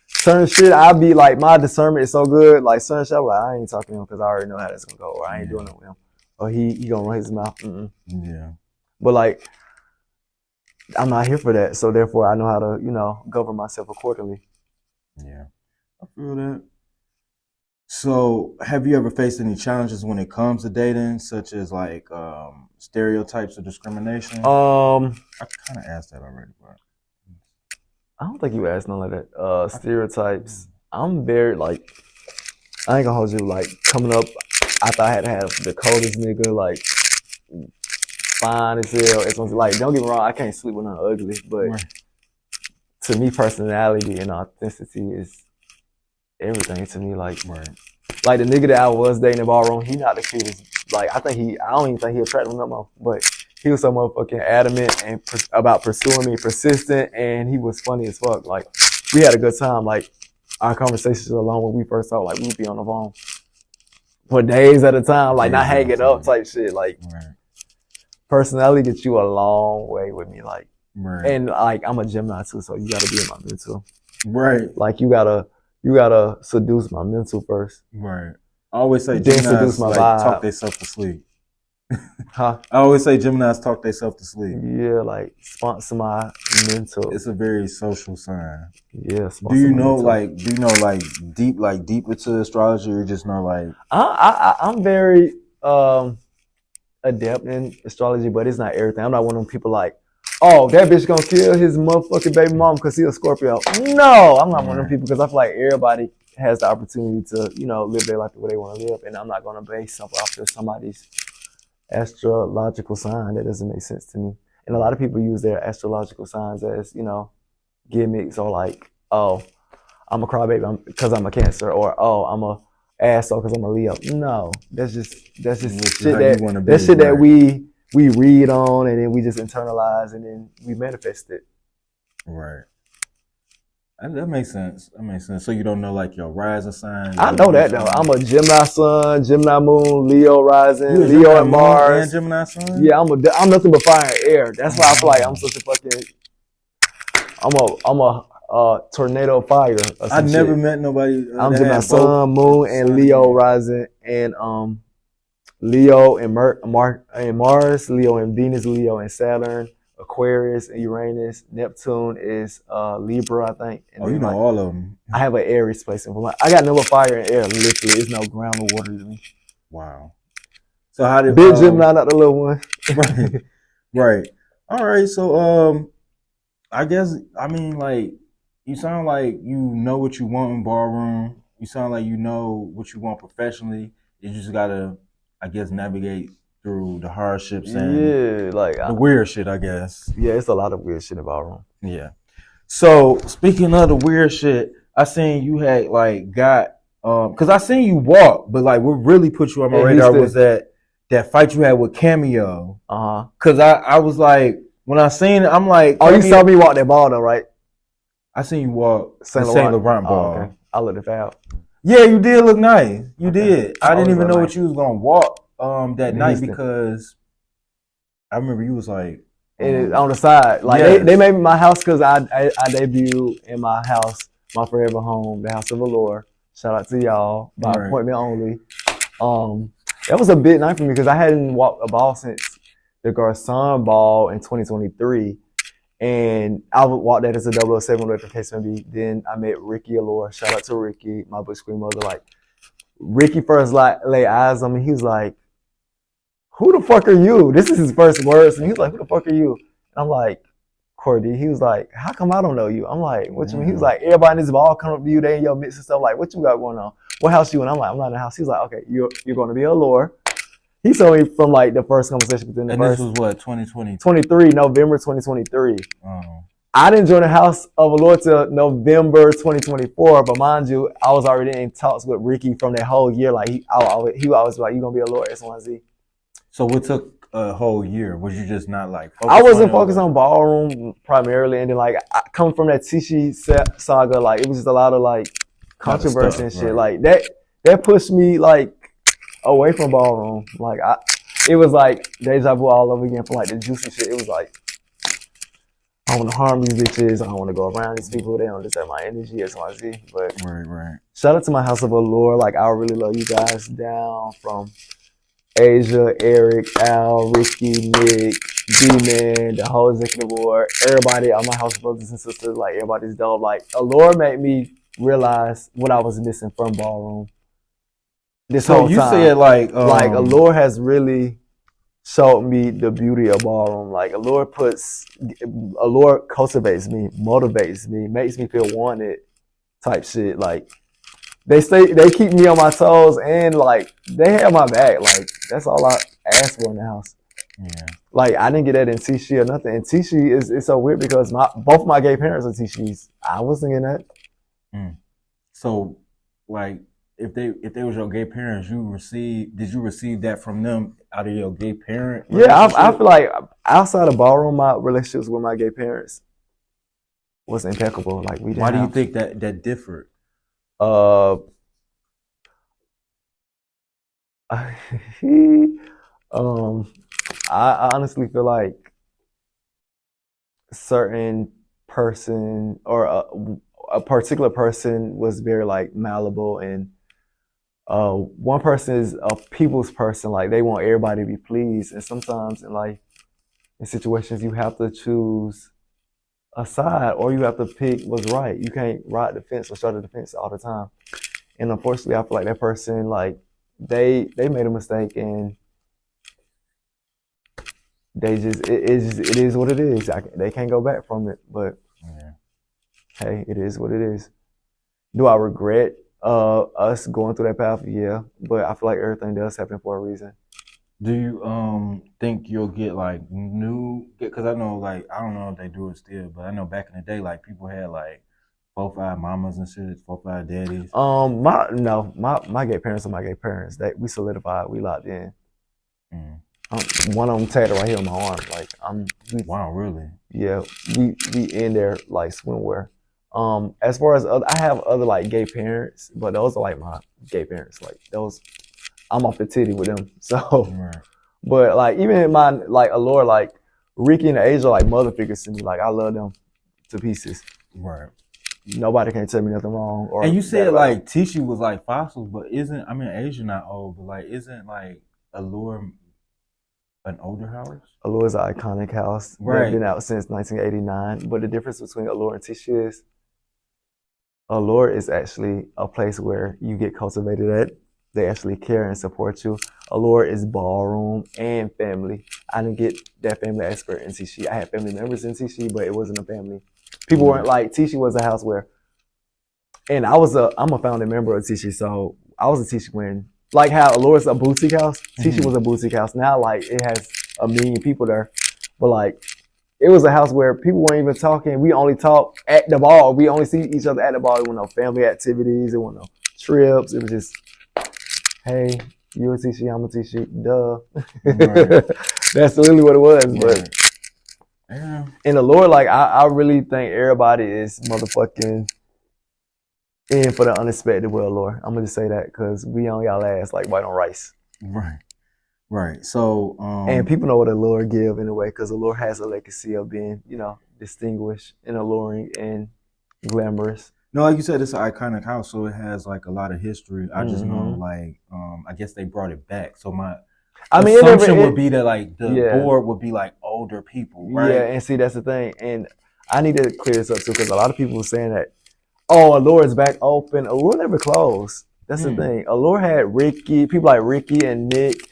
Certain shit, I be like, my discernment is so good. Like, certain shit, I'm like, I ain't talking to him because I already know how that's gonna go, or I ain't doing it with him, or he gonna run his mouth. Yeah. But like, I'm not here for that, so therefore I know how to, govern myself accordingly. Yeah, I feel that. So, have you ever faced any challenges when it comes to dating, such as like stereotypes or discrimination? I kind of asked that already, but I don't think you asked none like that. Stereotypes. I'm very like, I ain't gonna hold you. Like, coming up, I thought I had to have the coldest nigga, like fine as hell. It's like, don't get me wrong, I can't sleep with nothing ugly, but to me, personality and authenticity is everything to me. Like, like the nigga that I was dating in Ballroom, he not the cutest. Like, I don't even think he attracted me no more. But he was so motherfucking adamant and about pursuing me, persistent, and he was funny as fuck. Like, we had a good time. Like, our conversations alone when we first talked, like, we'd be on the phone for days at a time, like, not hanging up type shit. Like, personality gets you a long way with me. Like, and like, I'm a Gemini too, so you gotta be in my mental. Right. Like, you gotta seduce my mental first. Right. I always say Geminis like talk themselves to sleep. Huh? I always say Geminis talk themselves to sleep. Yeah, like, sponsor my mental. It's a very social sign. Yeah. Do you know like deep into astrology, or just know like? I'm very adept in astrology, but it's not everything. I'm not one of them people like, oh, that bitch gonna kill his motherfucking baby mom because he's a Scorpio. No, I'm not one of them people, because I feel like everybody has the opportunity to, live their life the way they want to live, and I'm not gonna base something off of somebody's astrological sign. That doesn't make sense to me. And a lot of people use their astrological signs as, gimmicks, or like, oh, I'm a crybaby because I'm a Cancer, or oh, I'm a asshole because I'm a Leo. No, that's just shit that we read on, and then we just internalize, and then we manifest it. Right. That makes sense. That makes sense. So you don't know like your rising sign, your I know moon that though. sign. I'm a Gemini sun, Gemini moon, Leo You rising, a Leo Gemini and moon and Mars. Gemini sun? Yeah, I'm nothing but fire and air. That's why I feel like I'm Oh. such a fucking I'm a tornado of fire or I some never shit. met nobody I'm that Gemini had both sun, moon, the and sun Leo and rising, and Leo and Mars, Leo and Venus, Leo and Saturn, Aquarius and Uranus, Neptune is Libra, I think, and oh, you then know like all of them. I have an Aries placement. I got number fire and air. Literally, it's no ground or water to me. Wow. So how did Big Gemini, not the little one. right, right. All right. So I guess I mean like you sound like you know what you want in ballroom. You sound like you know what you want professionally. You just gotta, I guess, navigate through the hardships and Yeah, like the weird shit, I guess. yeah, it's a lot of weird shit in ballroom. Yeah. So speaking of the weird shit, I seen you had like got because I seen you walk, but like what really put you on my In radar Houston. was that fight you had with Cameo. Uh huh. Cause I was like when I seen it, I'm like, Oh, you Cameo- saw me walk that ball though, right? I seen you walk Saint the Laurent. Saint Laurent Oh, ball. okay. I looked foul. Yeah, you did look nice. You Okay. did. I didn't Always even look know nice. what you was gonna walk that In night Houston. because I remember you was like And on the side, like yes. they made me my house because I debuted in my house, my forever home, the House of Allure. Shout out to y'all by Right. appointment only. That was a big night for me because I hadn't walked a ball since the Garcon ball in 2023. And I would walk that as a 007, whatever the case may be. Then I met Ricky Allure. Shout out to Ricky, my Butch Queen mother. Like, Ricky first lay eyes on me. He was like, who the fuck are you? This is his first words. And he was like, who the fuck are you? And I'm like, Cordee. He was like, how come I don't know you? I'm like, what you mean? He was like, everybody in this ball come up to you, they in your midst and stuff. Like, what you got going on? What house you in? I'm like, I'm not in the house. He's like, okay, you're going to be Allure. He told me from like the first conversation within the and first this was what 2020. 23, November 2023. Oh. I didn't join the House of Allure till November 2024, but mind you, I was already in talks with Ricky from that whole year. Like he always be like, "You gonna be Allure XYZ." So what took a whole year? Was you just not like focused I wasn't on it, focused or- on ballroom primarily, and then like I come from that Tishi saga. Like it was just a lot of like controversy and stuff, shit. right. Like that pushed me like away from ballroom. Like it was like deja vu all over again for like the juicy shit. It was like, I don't want to harm these bitches. I don't want to go around these people. They don't deserve my energy, XYZ. But right. shout out to my House of Allure. Like, I really love you guys down from Asia, Eric, Al, Ricky, Nick, D-Man, the whole executive board, everybody, all my house brothers and sisters. Like, everybody's dope. Like, Allure made me realize what I was missing from ballroom. This So whole you time. said like Allure has really showed me the beauty of ballroom. Like Allure cultivates me, motivates me, makes me feel wanted type shit. Like they keep me on my toes and like they have my back. Like that's all I ask for in the house. Yeah. Like I didn't get that in Tishi or nothing. And Tishi it's so weird because both my gay parents are Tishis. I wasn't in that. So like if they was your gay parents, did you receive that from them out of your gay parent? Yeah, I feel like outside of ballroom, my relationships with my gay parents was impeccable. Like we didn't. Why do you think that differed? I honestly feel like certain person or a particular person was very like malleable, and one person is a people's person. Like they want everybody to be pleased, and sometimes in life, in situations, you have to choose a side, or you have to pick what's right. You can't ride the fence or straddle the fence all the time. And unfortunately, I feel like that person, like they made a mistake, and they just it is what it is. They can't go back from it. But Yeah. hey, it is what it is. Do I regret us going through that path? Yeah, but I feel like everything does happen for a reason. Do you think you'll get like new? Because I know like I don't know if they do it still, but I know back in the day like people had like 4-5 mamas and shit, 4-5 daddies. My gay parents are my gay parents. We solidified, we locked in. Mm. One of them tattooed right here on my arm. Like Wow, really? yeah, we in there like swimwear. As far as I have other like gay parents, but those are like my gay parents. Like those, I'm off the titty with them. So, Right. but like even in my like Allure, like Ricky and Asia are like mother figures to me. Like I love them to pieces. Right. Nobody can tell me nothing wrong. Or And you said bad like Tishy was like fossils, but isn't I mean Asia not old, but like isn't like Allure an older house? Allure is an iconic house. Right. They've been out since 1989. But the difference between Allure and Tishy is Allure is actually a place where you get cultivated at. They actually care and support you. Allure is ballroom and family. I didn't get that family expert in Tishy. I had family members in Tishy, but it wasn't a family. People weren't like, Tishy was a house where, and I'm a founding member of Tishy, so I was a Tishy when, like how Allure's a boutique house, Tishy was a boutique house. Now like it has a million people there, but like it was a house where people weren't even talking. We only talk at the bar. We only see each other at the bar. There were no family activities. There were no trips. It was just, hey, you're a Tishy, I'm a Tishy, duh. Right. That's really what it was. Right. But yeah. In the Lord, like I really think everybody is motherfucking in for the unexpected with Allure. I'm gonna just say that because we on y'all ass like white on rice. Right. Right. So and people know what Allure give in a way because Allure has a legacy of being, you know, distinguished and alluring and glamorous. No, like you said, it's an iconic house, so it has like a lot of history. I just know like I guess they brought it back. So my assumption would be that like the board would be like older people, right? Yeah, and see that's the thing. And I need to clear this up too because a lot of people were saying that, oh, Allure is back open. Allure never closed. That's the thing. Allure had Ricky, people like Ricky and Nick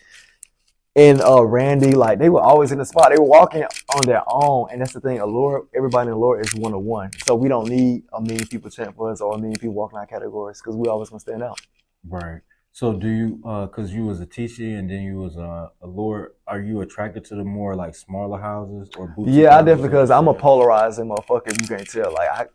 and Randy, like they were always in the spot. They were walking on their own, and that's the thing. Allure, everybody in Allure is one-on-one, so we don't need a million people chanting for us or a million people walking our categories because we always gonna stand out. Right. So do you, because you was a Tishy and then you was Allure, are you attracted to the more like smaller houses or boutique? Yeah, I definitely, because I'm a polarizing motherfucker. If you can't tell, like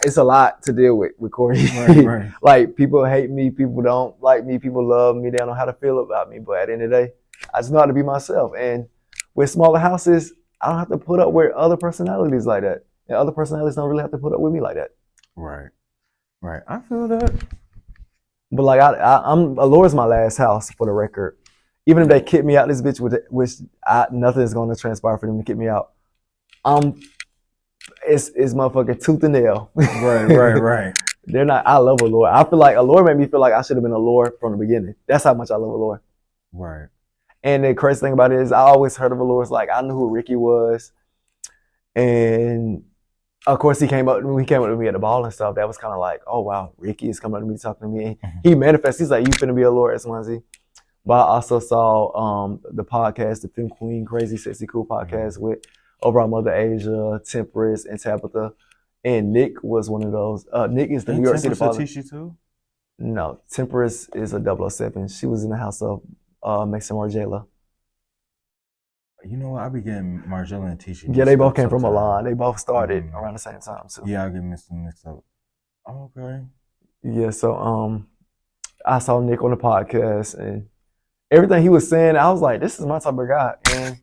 it's a lot to deal with Cordee. Right. Like people hate me, people don't like me, people love me. They don't know how to feel about me, but at the end of the day, I just know how to be myself. And with smaller houses, I don't have to put up with other personalities like that. And other personalities don't really have to put up with me like that. Right. Right. I feel that. But like I'm Allure's my last house for the record. Even if they kick me out this bitch, which nothing is going to transpire for them to kick me out. It's motherfucking tooth and nail. Right. They're not. I love Allure. I feel like Allure made me feel like I should have been Allure from the beginning. That's how much I love Allure. Right. And the crazy thing about it is I always heard of Allure. Like I knew who Ricky was. And of course he came up to me at the ball and stuff. That was kind of like, oh wow, Ricky is coming up to me talking to me. He manifests, he's like, you finna be Allure XYZ. But I also saw the podcast, the Femme Queen Crazy Sexy Cool podcast with over our mother Asia, Temperance, and Tabitha. And Nick was one of those. Nick is the New York City father. Tishy too? No, Temperance is a 007. She was in the house of Mason Margiela. You know what? I be getting Margiela and Tishy. Yeah, they both came from Milan. They both started around the same time too. Yeah, I get mixed up. Oh, okay. Yeah, so I saw Nick on the podcast and everything he was saying, I was like, this is my type of guy. And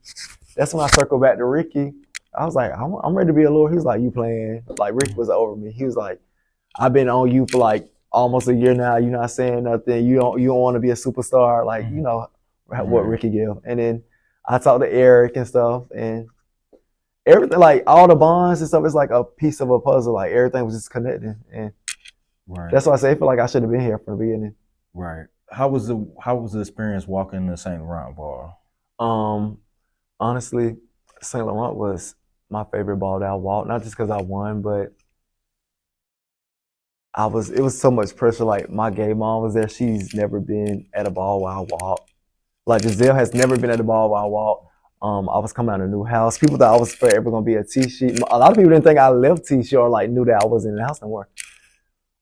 that's when I circled back to Ricky. I was like, I'm ready to be Allure. He was like, you playing? Like Rick was over me. He was like, I've been on you for like almost a year now. You're not saying nothing. You don't want to be a superstar. Like, you know what Ricky give. And then I talked to Eric and stuff, and everything, like all the bonds and stuff, is like a piece of a puzzle. Like everything was just connecting, and that's why I say I feel like I should have been here from the beginning. Right. How was the experience walking the Saint Laurent ball? Honestly, Saint Laurent was my favorite ball that I walked. Not just because I won, but it was so much pressure. Like my gay mom was there. She's never been at a ball while I walked. Like Giselle has never been at the ball while I walked. I was coming out of a new house. People thought I was forever gonna be a T-sheet. A lot of people didn't think I left T-sheet or like knew that I wasn't in the house no more.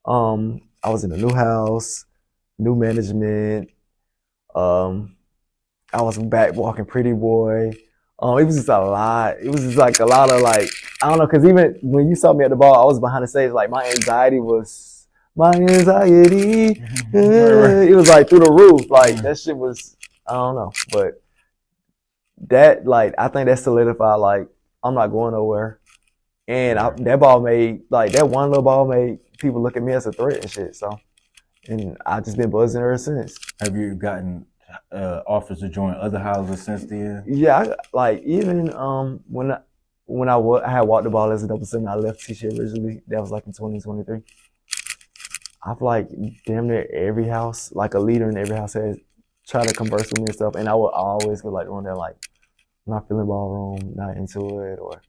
I was in a new house, new management. I was back walking Pretty Boy. It was just a lot. It was just like a lot of like, I don't know, because even when you saw me at the ball, I was behind the stage. Like my anxiety. It was like through the roof. Like that shit was, I don't know, but that, like, I think that solidified, like, I'm not going nowhere. And Right. that ball made, like, that one little ball made people look at me as a threat and shit. So, and I just been buzzing ever since. Have you gotten offers to join other houses since then? Yeah, like even I had walked the ball as a double seven, I left T-shirt originally. That was like in 2023. I've like damn near every house, like a leader in every house has tried to converse with me and stuff, and I would always go like on there like not feeling ballroom, not into it, or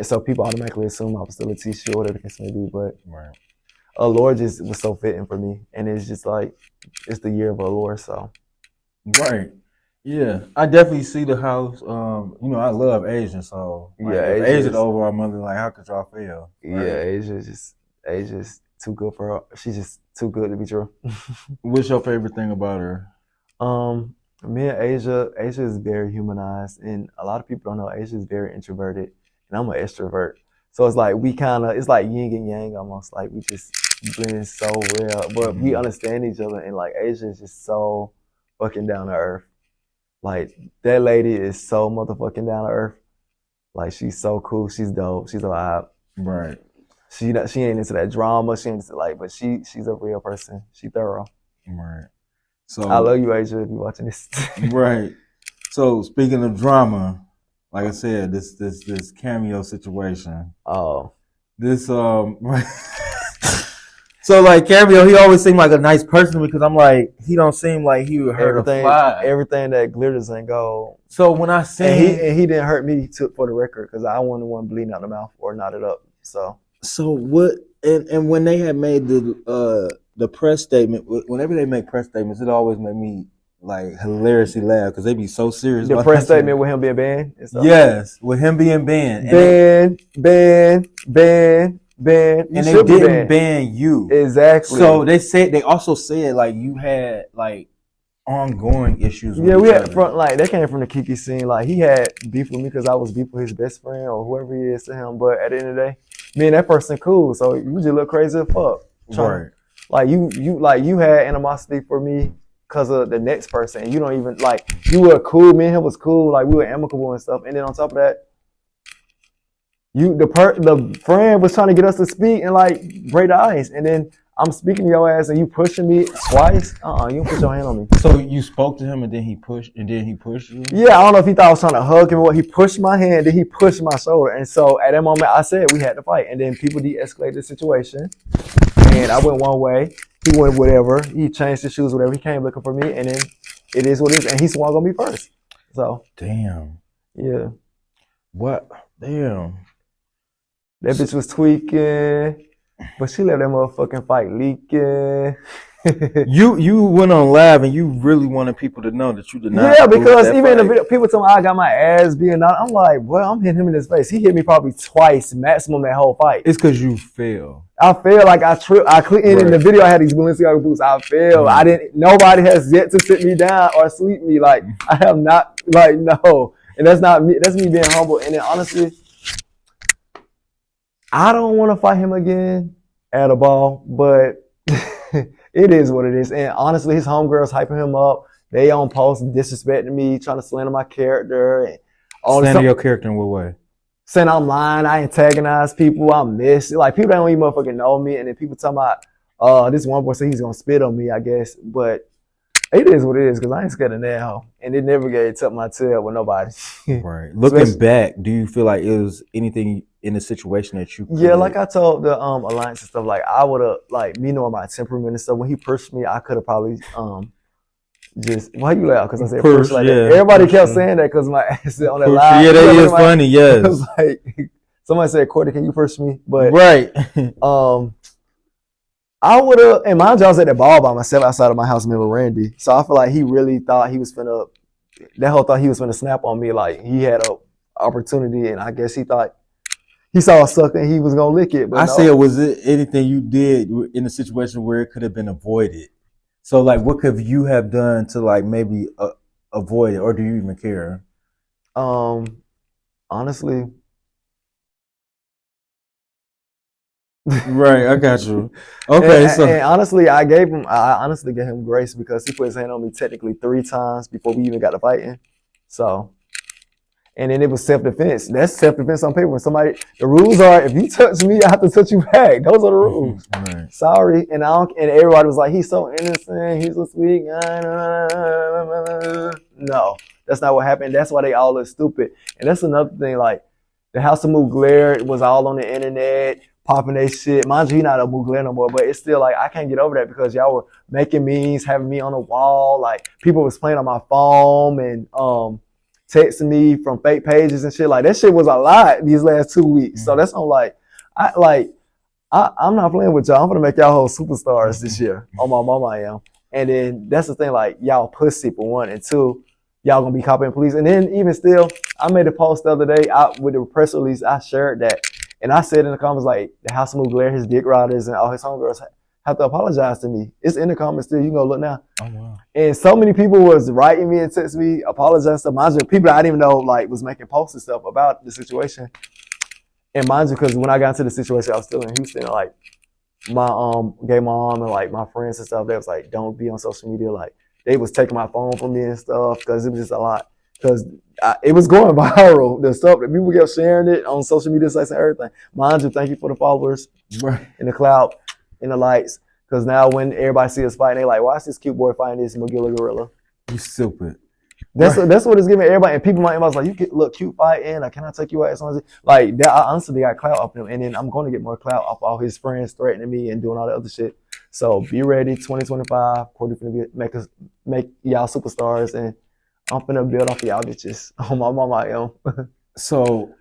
so people automatically assume I was still a T-shirt, whatever the case may be. But Right. Allure just was so fitting for me, and it's just like it's the year of Allure, so. Right. Yeah, I definitely see the house. You know, I love Asian, so like, Yeah, if Asia Asian is, over, I'm like, how could y'all fail? yeah, Right. Asia's too good for her. She's just too good to be true. What's your favorite thing about her? Me and Asia is very humanized, and a lot of people don't know Asia is very introverted, and I'm an extrovert. So it's like it's like yin and yang almost. Like we just blend so well, but we understand each other, and like Asia is just so fucking down to earth. Like that lady is so motherfucking down to earth. Like she's so cool. She's dope. She's a vibe. Right. She ain't into that drama. She ain't into like, but she's a real person. She thorough. Right. So I love you, Asia, if you're watching this. right. So speaking of drama, like I said, this cameo situation. Oh. This So like Cameo, he always seemed like a nice person because I'm like, he don't seem like he would hurt a fly. Everything that glitters ain't gold. So when I seen he didn't hurt me for the record because I wasn't the one bleeding out the mouth or knotted up. So what and when they had made the press statement, whenever they make press statements, it always made me like hilariously laugh because they be so serious. The press statement with him being banned? Yes, with him being banned. Banned. And they didn't ban you. Exactly. So they also said like you had like ongoing issues with we had they came from the Kiki scene. Like he had beef with me because I was beef with his best friend or whoever he is to him. But at the end of the day, me and that person cool. So you just look crazy as fuck. Right. Like you had animosity for me because of the next person. And you don't even like you were cool. Me and him was cool. Like we were amicable and stuff. And then on top of that, the friend was trying to get us to speak and like break the ice, and then I'm speaking to your ass and you pushing me twice. You don't put your hand on me. So you spoke to him and then he pushed you? Yeah, I don't know if he thought I was trying to hug him or what. He pushed my hand, then he pushed my shoulder, and so at that moment I said we had to fight, and then people de-escalated the situation, and I went one way, he went whatever, he changed his shoes, whatever. He came looking for me, and then it is what it is, and he swung on me first. So damn. Yeah. What? Damn. That bitch was tweaking, but she let that motherfucking fight leaking. You went on live and you really wanted people to know that you did not. Yeah, because even in the video, people tell me I got my ass being out. I'm like, well, I'm hitting him in his face. He hit me probably twice maximum that whole fight. It's because you fell. I feel like I tripped. In the video, I had these Balenciaga boots. I fell. Nobody has yet to sit me down or sweep me. Like I have not. Like no, and that's not me. That's me being humble. And then honestly, I don't want to fight him again at a ball, but it is what it is. And honestly, his homegirls hyping him up. They on post disrespecting me, trying to slander my character. And slander your character in what way? Saying I'm lying, I antagonize people, I'm missing. Like people don't even motherfucking know me. And then people talking about, this one boy said he's going to spit on me, I guess. But it is what it is because I ain't scared of that hoe. And it never gave tuck my tail with nobody. Right. Looking back, do you feel like it was anything in the situation that you could? Yeah, like I told the alliance and stuff, like I would have, like me knowing my temperament and stuff, when he pushed me, I could have probably just, why you laugh? Because I said push like that. Everybody kept saying that because my ass on that live. Yeah, that is funny, yes. It was like, somebody said, Cordee, can you push me? But right. I would have, and mind you, I was at the ball by myself outside of my house, remember Randy. So I feel like he really thought he was finna snap on me. Like he had a opportunity, and I guess he thought he saw a sucker and he was gonna lick it. But said, was it anything you did in a situation where it could have been avoided? So like, what could you have done to like maybe avoid it, or do you even care? Honestly. Right, I got you. Okay, and honestly, I honestly gave him grace because he put his hand on me technically 3 times before we even got to fighting. So, And then it was self-defense. That's self-defense on paper. When somebody, the rules are, if you touch me, I have to touch you back. Those are the rules. Right. Sorry. And and everybody was like, he's so innocent. He's so sweet. No, that's not what happened. That's why they all look stupid. And that's another thing. Like, the House of Mugler was all on the internet, popping their shit. Mind you, he's not a Mugler no more, but it's still like, I can't get over that because y'all were making memes, having me on the wall. Like, people was playing on my phone and, texting me from fake pages and shit. Like, that shit was a lot these last 2 weeks. So that's I'm not playing with y'all. I'm gonna make y'all whole superstars this year. On my mama I am. And then that's the thing, like, y'all pussy for one, and two, y'all gonna be copying police. And then even still, I made a post the other day with the press release. I shared that, and I said in the comments, like, the House of Mugler, his dick riders, and all his homegirls have to apologize to me. It's in the comments still. You can go look now. Oh, wow. And so many people was writing me and texting me, apologizing to mind you, people that I didn't even know, like, was making posts and stuff about the situation. And mind you, because when I got into the situation, I was still in Houston. And, like, my gay mom and, like, my friends and stuff, they was like, don't be on social media. Like, they was taking my phone from me and stuff because it was just a lot. Because it was going viral. The stuff that people kept sharing it on social media sites and everything. Mind you, thank you for the followers and the clout and the likes. Because now when everybody see us fighting, they like, why is this cute boy fighting this Magilla gorilla? You stupid. That's what it's giving everybody. And people might inbox like, you look cute fighting. Like, can I take you out? Like, that, I honestly got clout off him. And then I'm going to get more clout off all his friends threatening me and doing all the other shit. So be ready, 2025. Cordee finna make y'all superstars. And I'm finna build off y'all bitches. On my mama I am. So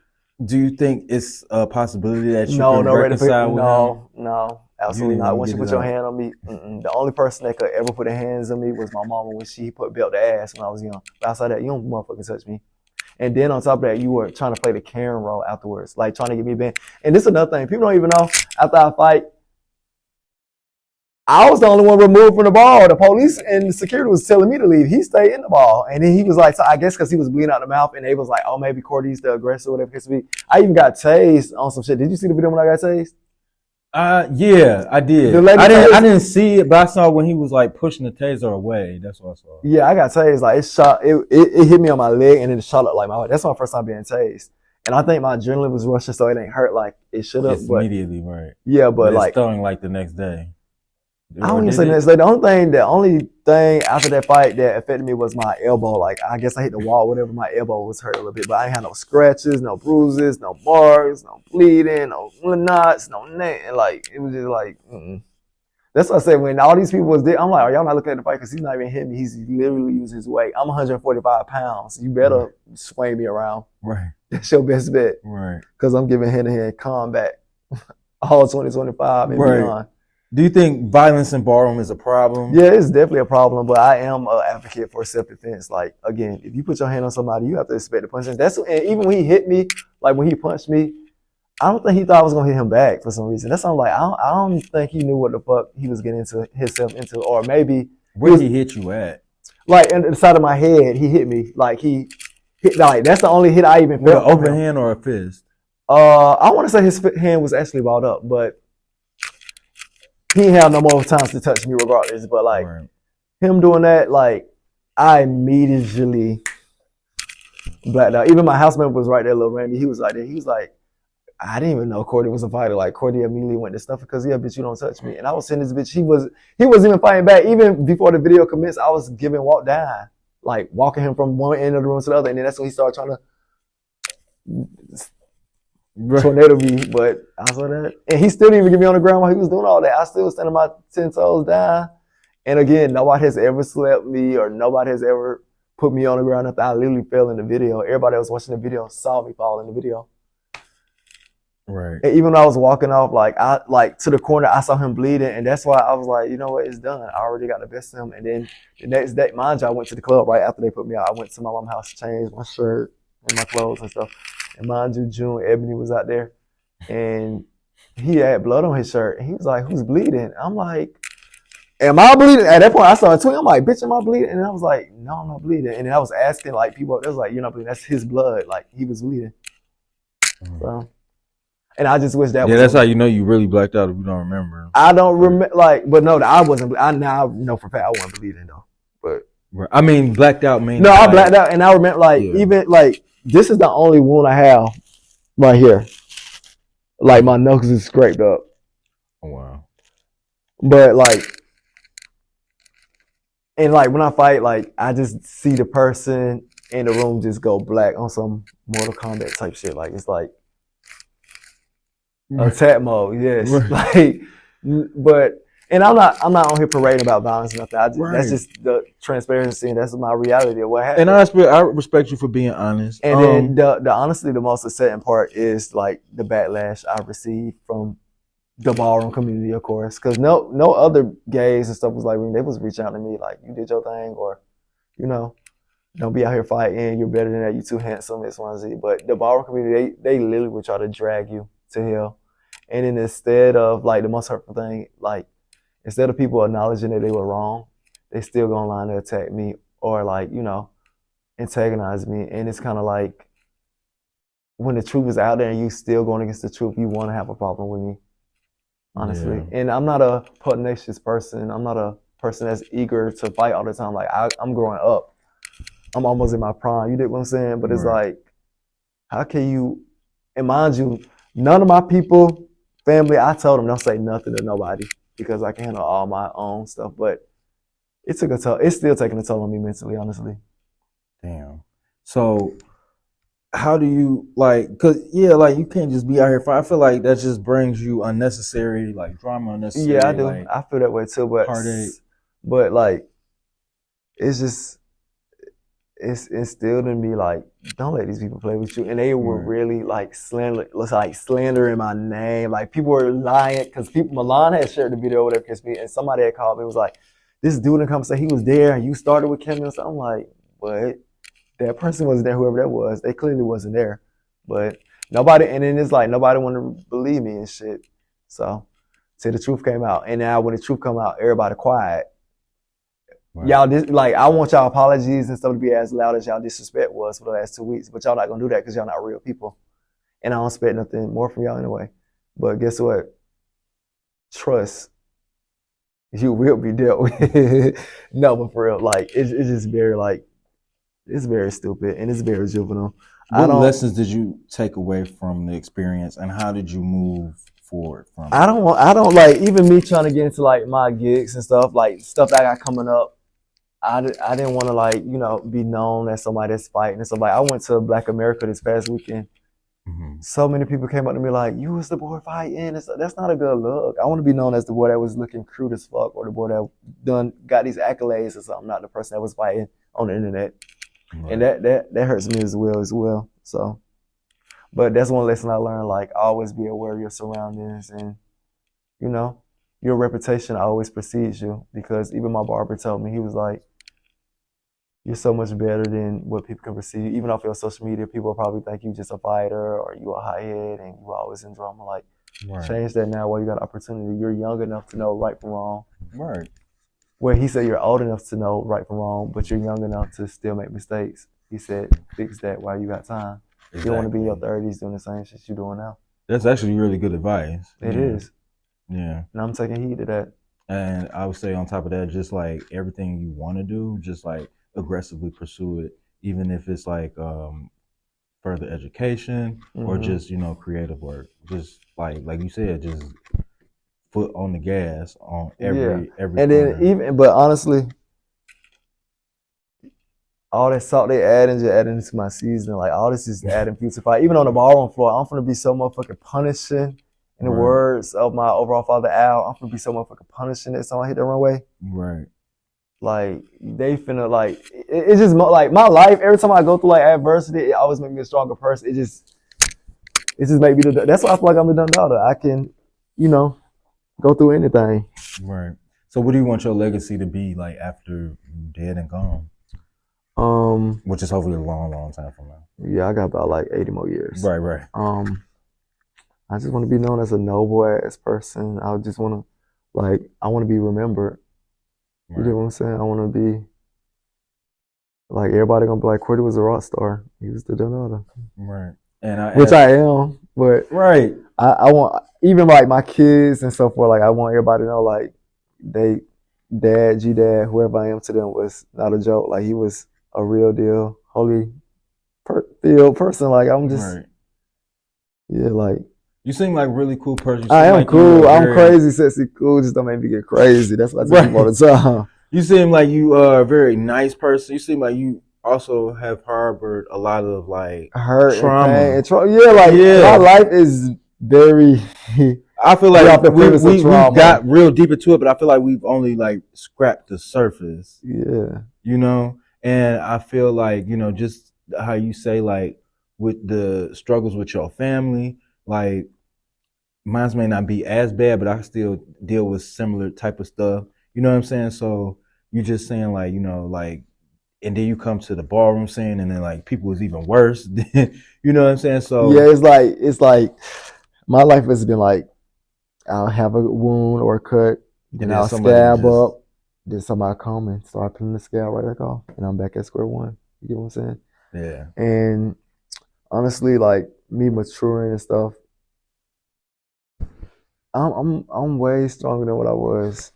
do you think it's a possibility that you can reconcile with him? No. Absolutely not. Once you put your hand on me, the only person that could ever put their hands on me was my mama when she put belt to ass when I was young. But outside that, you don't motherfucking touch me. And then on top of that, you were trying to play the Karen role afterwards, like trying to get me banned. And this is another thing. People don't even know, after I fight, I was the only one removed from the ball. The police and the security was telling me to leave. He stayed in the ball. And then he was like, so I guess because he was bleeding out the mouth, and they was like, oh, maybe Cordee's the aggressor, whatever it could be. I even got tased on some shit. Did you see the video when I got tased? Yeah, I did. I didn't see it, but I saw when he was like pushing the taser away. That's what I saw. Yeah, I got tased. Like, it hit me on my leg and then it shot up like my heart. That's my first time being tased. And I think my adrenaline was rushing, so it ain't hurt like it should have. Immediately, right? Yeah, but like, it's stung like the next day. I don't even say the next day. The only thing after that fight that affected me was my elbow. Like, I guess I hit the wall, whatever. My elbow was hurt a little bit, but I ain't had no scratches, no bruises, no marks, no bleeding, no knots, no nothing. Like, it was just like, That's what I said. When all these people was there, I'm like, are y'all not looking at the fight? Because he's not even hitting me. He's literally using his weight. I'm 145 pounds. You better swing me around. Right. That's your best bet. Right. Because I'm giving hand-to-hand combat all 2025 and beyond. Do you think violence in ballroom is a problem? Yeah, it's definitely a problem, but I am an advocate for self-defense. Like, again, if you put your hand on somebody, you have to expect the punch. And even when he hit me, like when he punched me, I don't think he thought I was going to hit him back for some reason. That's why I'm like, I don't think he knew what the fuck he was getting himself into. Or maybe... Where did he hit you at? Like, in the side of my head, he hit me. Like, he hit, like, that's the only hit I even felt. With an open hand or a fist? I want to say his hand was actually balled up, but... he didn't have no more times to touch me regardless, but like him doing that, like I immediately blacked out. Even my housemate was right there, little Randy. He was like, I didn't even know Cordee was a fighter. Like, Cordee immediately went to stuff because, yeah, bitch, you don't touch me. And I was saying this bitch, he wasn't even fighting back. Even before the video commenced, I was giving walk down, like walking him from one end of the room to the other. And then that's when he started trying to tornado me. But I saw that. And he still didn't even get me on the ground while he was doing all that. I still was standing my 10 toes down. And again, nobody has ever slapped me or nobody has ever put me on the ground after I literally fell in the video. Everybody that was watching the video saw me fall in the video. Right. And even when I was walking off, like to the corner, I saw him bleeding, and that's why I was like, you know what, it's done. I already got the best of him. And then the next day, mind you, I went to the club right after they put me out. I went to my mom's house to change my shirt and my clothes and stuff. And mind you, June, Ebony was out there, and he had blood on his shirt. And he was like, "Who's bleeding?" I'm like, "Am I bleeding?" At that point, I started tweeting. I'm like, "Bitch, am I bleeding?" And I was like, "No, I'm not bleeding." And then I was asking like people. They was like, "You're not bleeding. That's his blood." Like he was bleeding. So. And I just wish that was. Yeah, that's how you know you really blacked out if you don't remember. I don't remember, but no, I wasn't. I now know for a fact I wasn't bleeding though. But I mean, blacked out means. No, I blacked out, and I remember even like this is the only wound I have right here. Like my knuckles is scraped up. Oh, wow. But like, and like when I fight, like I just see the person in the room just go black on some Mortal Kombat type shit. Like it's like attack mode, yes. Right. Like, but and I'm not on here parading about violence and nothing. Right. That's just the transparency, and that's my reality of what happened. And I respect you for being honest. And then the honestly, the most upsetting part is like the backlash I received from the ballroom community, of course, because no other gays and stuff was like, they was reaching out to me like, you did your thing, or you know, don't be out here fighting, you're better than that, you too handsome, X, Y, Z. But the ballroom community, they literally would try to drag you to hell. And then instead of like the most hurtful thing, like instead of people acknowledging that they were wrong, they still go online to attack me or like, you know, antagonize me. And it's kind of like when the truth is out there and you still going against the truth, you want to have a problem with me, honestly. Yeah. And I'm not a pugnacious person. I'm not a person that's eager to fight all the time. Like I'm growing up. I'm almost in my prime. You get what I'm saying? But it's like, how can you, and mind you, none of my people, family, I told them don't say nothing to nobody because I can handle all my own stuff. But it took a toll. It's still taking a toll on me mentally, honestly. Damn. So how do you like, cause yeah, like you can't just be out here fighting. I feel like that just brings you unnecessary, like drama, unnecessary. Yeah, I do. Like, I feel that way too, but heartache. But like, it's just, it's instilled in me like, don't let these people play with you. And they were really like slandering my name. Like people were lying because Milan had shared the video or whatever against me, and somebody had called me and was like, this dude in come say he was there and you started with Kim. And so I'm like, what? That person wasn't there, whoever that was. They clearly wasn't there. But nobody, and then it's like nobody wanted to believe me and shit. So till the truth came out. And now when the truth come out, everybody quiet. Right. Y'all like I want y'all apologies and stuff to be as loud as y'all disrespect was for the last 2 weeks, but y'all not gonna do that because y'all not real people, and I don't expect nothing more from y'all anyway. But guess what? Trust, you will be dealt with. No, but for real, like it's just very like it's very stupid and it's very juvenile. What lessons did you take away from the experience, and how did you move forward from it? I don't like even me trying to get into like my gigs and stuff, like stuff that I got coming up. I didn't want to like, you know, be known as somebody that's fighting and somebody. I went to Black America this past weekend. Mm-hmm. So many people came up to me like, you was the boy fighting. That's not a good look. I want to be known as the boy that was looking crude as fuck, or the boy that got these accolades or something, not the person that was fighting on the internet. Right. And that hurts me as well. So, but that's one lesson I learned, like always be aware of your surroundings, and you know, your reputation always precedes you, because even my barber told me, he was like, you're so much better than what people can perceive. Even off your social media, people probably think you just a fighter or you a hothead and you always in drama. Like, change that now while you got opportunity. You're young enough to know right from wrong. Right. Well, he said you're old enough to know right from wrong, but you're young enough to still make mistakes. He said, fix that while you got time. Exactly. You don't want to be in your 30s doing the same shit you're doing now. That's actually really good advice. It is. Yeah. And I'm taking heed to that. And I would say on top of that, just like everything you want to do, just like aggressively pursue it, even if it's like further education or just, you know, creative work. Just like you said, just foot on the gas on every and corner. Then but honestly, all that salt they adding into my season, like all this is adding fuel to fight. Even on the ballroom floor, I'm gonna be so motherfucking punishing. In the words of my overall father Al, I'm gonna be so motherfucking punishing that someone hit the runway. Right. Like they finna like it's just like my life. Every time I go through like adversity, it always makes me a stronger person. It just make me that's why I feel like I'm a Dada. I can, you know, go through anything. Right. So what do you want your legacy to be like after you're dead and gone? Which is hopefully a long, long time from now. Yeah, I got about like 80 more years. Right. I just want to be known as a noble ass person. I just want to, I want to be remembered. You get what I'm saying? I want to be, like, everybody going to be like, Cordee was a rock star. He was the Dada. Right. Which I am, but I want, even like my kids and so forth, like I want everybody to know, like, G-Dad, whoever I am to them was not a joke. Like he was a real deal, holy field person. Like I'm just Right. like You seem like a really cool person. You I seem am like cool. you are I'm very crazy, sexy, cool. Just don't make me get crazy. That's what I tell people all right. the time. You seem like you are a very nice person. You seem like you also have harbored a lot of like Hurt and pain trauma. and trauma. Yeah, like my Yeah. life is very I feel we like off the premise of we've trauma. got real deep into it, but I feel like we've only like scrapped the surface, Yeah. you know? And I feel like, you know, just how you say like with the struggles with your family, like mine may not be as bad, but I still deal with similar type of stuff. You know what I'm saying? So you just saying like, you know, like and then you come to the ballroom scene and then like people was even worse. You know what I'm saying? Yeah, So it's like my life has been like I'll have a wound or a cut, and then then I'll somebody scab just up, then somebody come and start peeling the scab right back off, and I'm back at square one. You get what I'm saying? yeah. And honestly, like me maturing and stuff, I'm way stronger than what I was.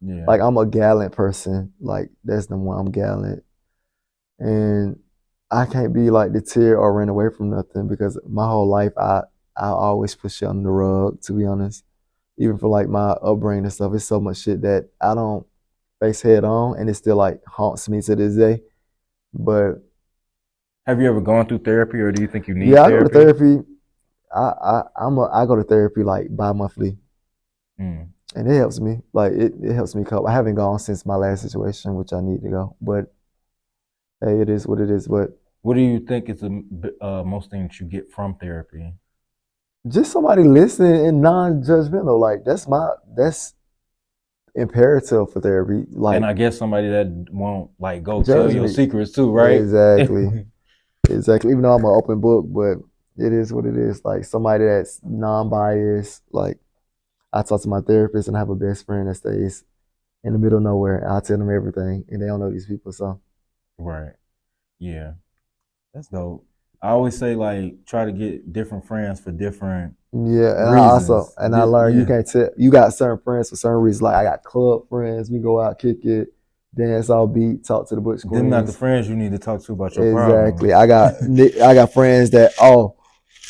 Yeah. Like I'm a gallant person. Like that's the one I'm gallant, and I can't be like deterred or ran away from nothing because my whole life I always push it under the rug. To be honest, even for like my upbringing and stuff, it's so much shit that I don't face head on, and it still like haunts me to this day. But Have you ever gone through therapy or do you think you need yeah, I go to therapy? therapy. I go to therapy like bi-monthly, Mm. and it helps me. Like it helps me cope. I haven't gone since my last situation, which I need to go. But hey, it is what it is. But What do you think is the most thing that you get from therapy? just somebody listening and non-judgmental. Like that's imperative for therapy. And Like I guess somebody that won't like go tell judge your me. secrets too, right? Exactly. Exactly. Even though I'm an open book, but it is what it is. Like somebody that's non-biased. Like I talk to my therapist and I have a best friend that stays in the middle of nowhere. I tell them everything, and they don't know these people. So Right. Yeah. That's dope. I always say like try to get different friends for different yeah, and reasons. I learned you Yeah. can't tell. You got certain friends for certain reasons. Like I got club friends. We go out, kick it, dance all beat, talk to the butch Them not the queens. friends you need to talk to about your Exactly. problems. I got friends that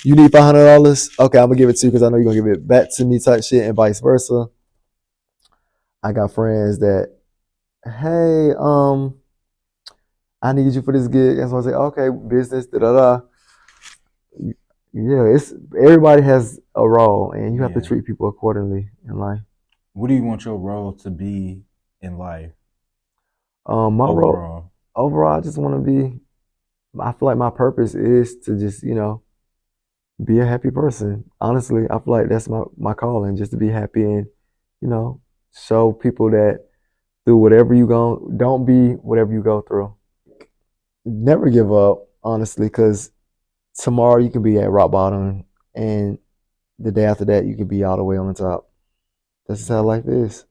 you need $500. Okay, I'm gonna give it to you because I know you're gonna give it back to me type shit, and vice versa. I got friends that, hey, I need you for this gig, and so I say, okay, business, da da da. Yeah, it's everybody has a role, and you have to Yeah. treat people accordingly in life. What do you want your role to be in life My role overall? overall, I just want to be. I feel like my purpose is to just be a happy person. Honestly, I feel like that's my calling, just to be happy and you know show people that through whatever you go, don't be whatever you go through. Never give up, honestly, because tomorrow you can be at rock bottom, and the day after that you can be all the way on the top. That's just how life is.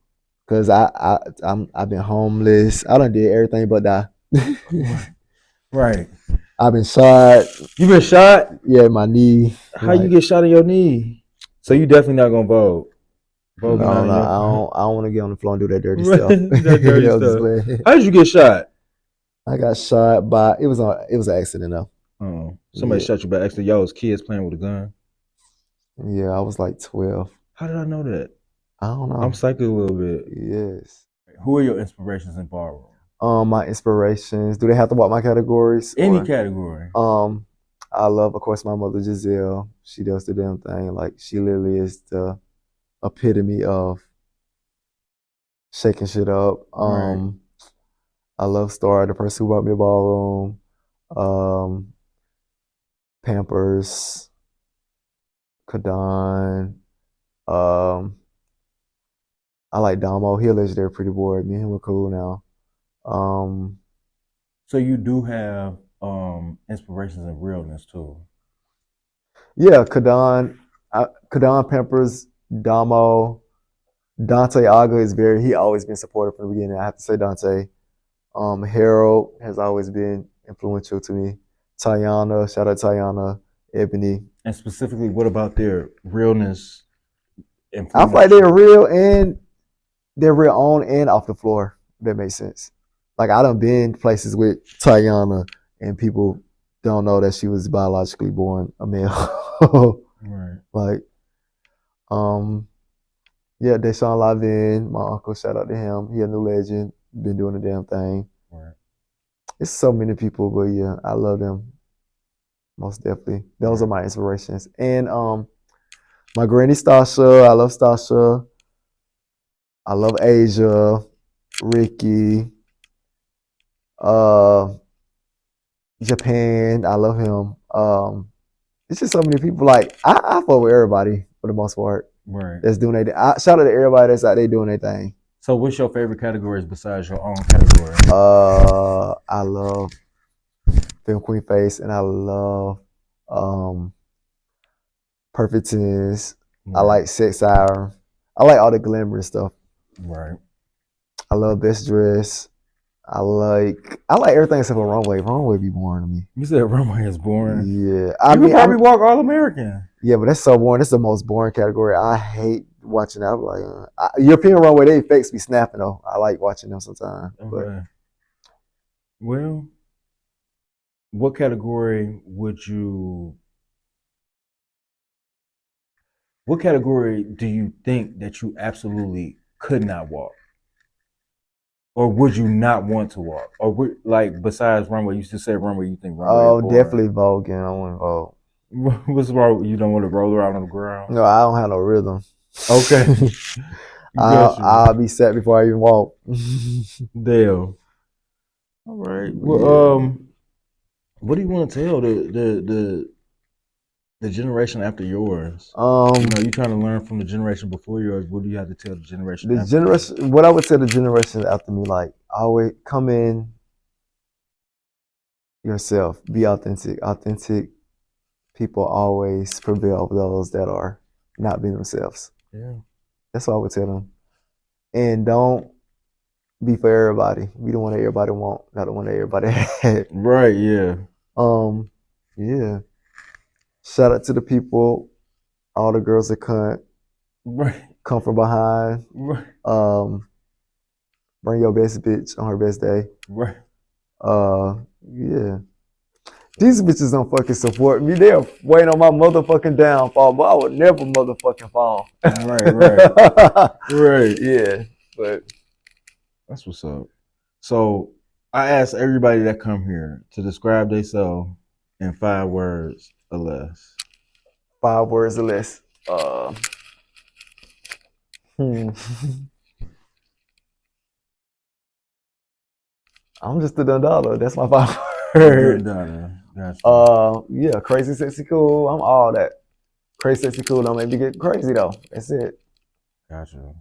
Cause I've been homeless. I done did everything but die. Right. I've been shot. You been shot? Yeah, my knee. How you Like get shot in your knee? So you definitely not gonna Vogue. Vogue not no, in no, your I don't want to get on the floor and do that dirty stuff. that dirty I was just stuff. playing. How did you get shot? I got shot by it was an accident though. Oh, somebody Yeah, shot you by accident. Y'all was kids playing with a gun. yeah. I was like 12. How did I know that? I don't I'm know. psychic a little bit. Yes. Who are your inspirations in ballroom? My inspirations. Do they have to walk my categories Any or category. I love, of course, my mother Giselle. She does the damn thing. Like she literally is the epitome of shaking shit up. Right. I love Star, the person who brought me to ballroom. Um, Pampers, Kadon. Um, I like Damo. He a legendary pretty boy. Me and him are cool now. Um, So you do have inspirations in realness too. yeah, Kadon, Pampers, Damo, Dante Aga is he always been supportive from the beginning. I have to say Dante. Harold has always been influential to me. Tayana, shout out Tayana, Ebony. And specifically, what about their realness I feel influence like they're you? real and they're real on and off the floor. If that makes sense. Like I done been places with Tayana and people. don't know that she was biologically born a male. Right. Like, yeah, Deshaun Lavin, my uncle, shout out to him. He a new legend, been doing the damn thing. Right. It's so many people, but yeah, I love them most definitely. Those are my inspirations. And my granny Stasha, I love Stasha. I love Asia, Ricky, uh, Japan. I love him. It's just so many people. Like I fuck with everybody for the most part. Right. That's doing their. Shout out to everybody that's out there doing their thing. So, what's your favorite categories besides your own category? I love Film Queen Face, and I love Perfect Tens. I like Sex Hour. I like all the glamorous stuff. Right. I love Best Dress. I like everything except for Runway. Runway be boring to me. You said Runway is boring. Yeah, I mean, probably walk All American. Yeah, but that's so boring. That's the most boring category. I hate watching that. I'm like, European Runway, they effects be snapping though. I like watching them sometimes. Okay. Well, what category what category do you think that you absolutely could not walk? Or would you not want to walk? Or like besides Runway, you still say Runway, you think Runway is boring. Definitely Vogue, and I want Vogue. What's wrong? You don't want to roll around on the ground? No, I don't have no rhythm. Okay. I'll be set before I even walk. Damn. All right. Well, what do you want to tell the generation after yours? You trying to learn from the generation before yours. What do you have to tell the generation after yours? What I would tell the generation after me, like, always come in yourself. Be authentic. Authentic people always prevail over those that are not being themselves. Yeah. That's what I would tell them. And don't be for everybody. Be the one that everybody want, not the one that everybody had. Right, yeah. Yeah. Shout out to the people, all the girls that come from behind. Right. Bring your best bitch on her best day. Right. Yeah. These bitches don't fucking support me. They're waiting on my motherfucking downfall, but I would never motherfucking fall. Right. Right. Yeah. But that's what's up. So I asked everybody that come here to describe themselves in 5 words or less. 5 words or less. I'm just a Dada. That's my 5 words. Dada. Gotcha. Yeah, crazy, sexy, cool. I'm all that. Crazy, sexy, cool. Don't make me get crazy though. That's it. Gotcha.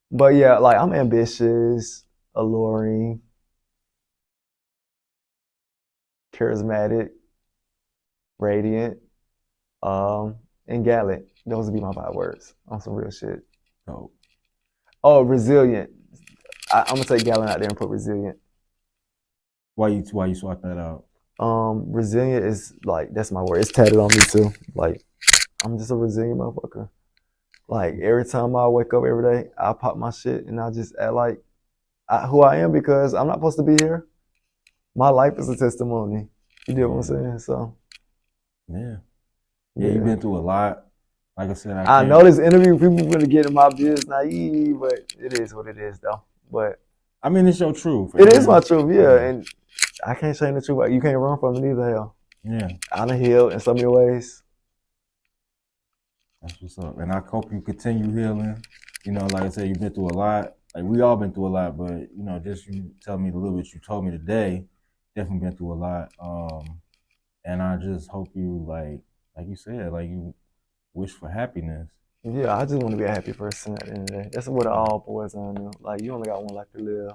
But yeah, like I'm ambitious, alluring, charismatic, radiant, and gallant. Those would be my 5 words on some real shit. Oh, resilient. I'm gonna take gallant out there and put resilient. Why you swap that out? Resilient is like, that's my word. It's tatted on me too. Like, I'm just a resilient motherfucker. Like every time I wake up every day, I pop my shit and I just act like who I am, because I'm not supposed to be here. My life is a testimony. You get what I'm saying? So yeah, you've been through a lot. Like I said, I know this interview, people gonna get in my business naive, but it is what it is though. But I mean, it's your truth. It is my truth, yeah. And I can't change the truth. You can't run from it either, hell. Yeah. I done healed in so many ways. That's what's up. And I hope you continue healing. You know, like I said, you've been through a lot. Like we all been through a lot, but you know, just you tell me the little bit you told me today, definitely been through a lot. And I just hope you like you said, like you wish for happiness. Yeah, I just want to be a happy person at the end of the day. That's what all boys on know. Like you only got one life to live.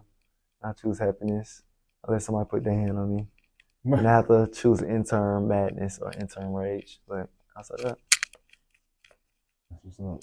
I choose happiness unless somebody put their hand on me. And I have to choose intern madness or intern rage. But outside that, that's what's up.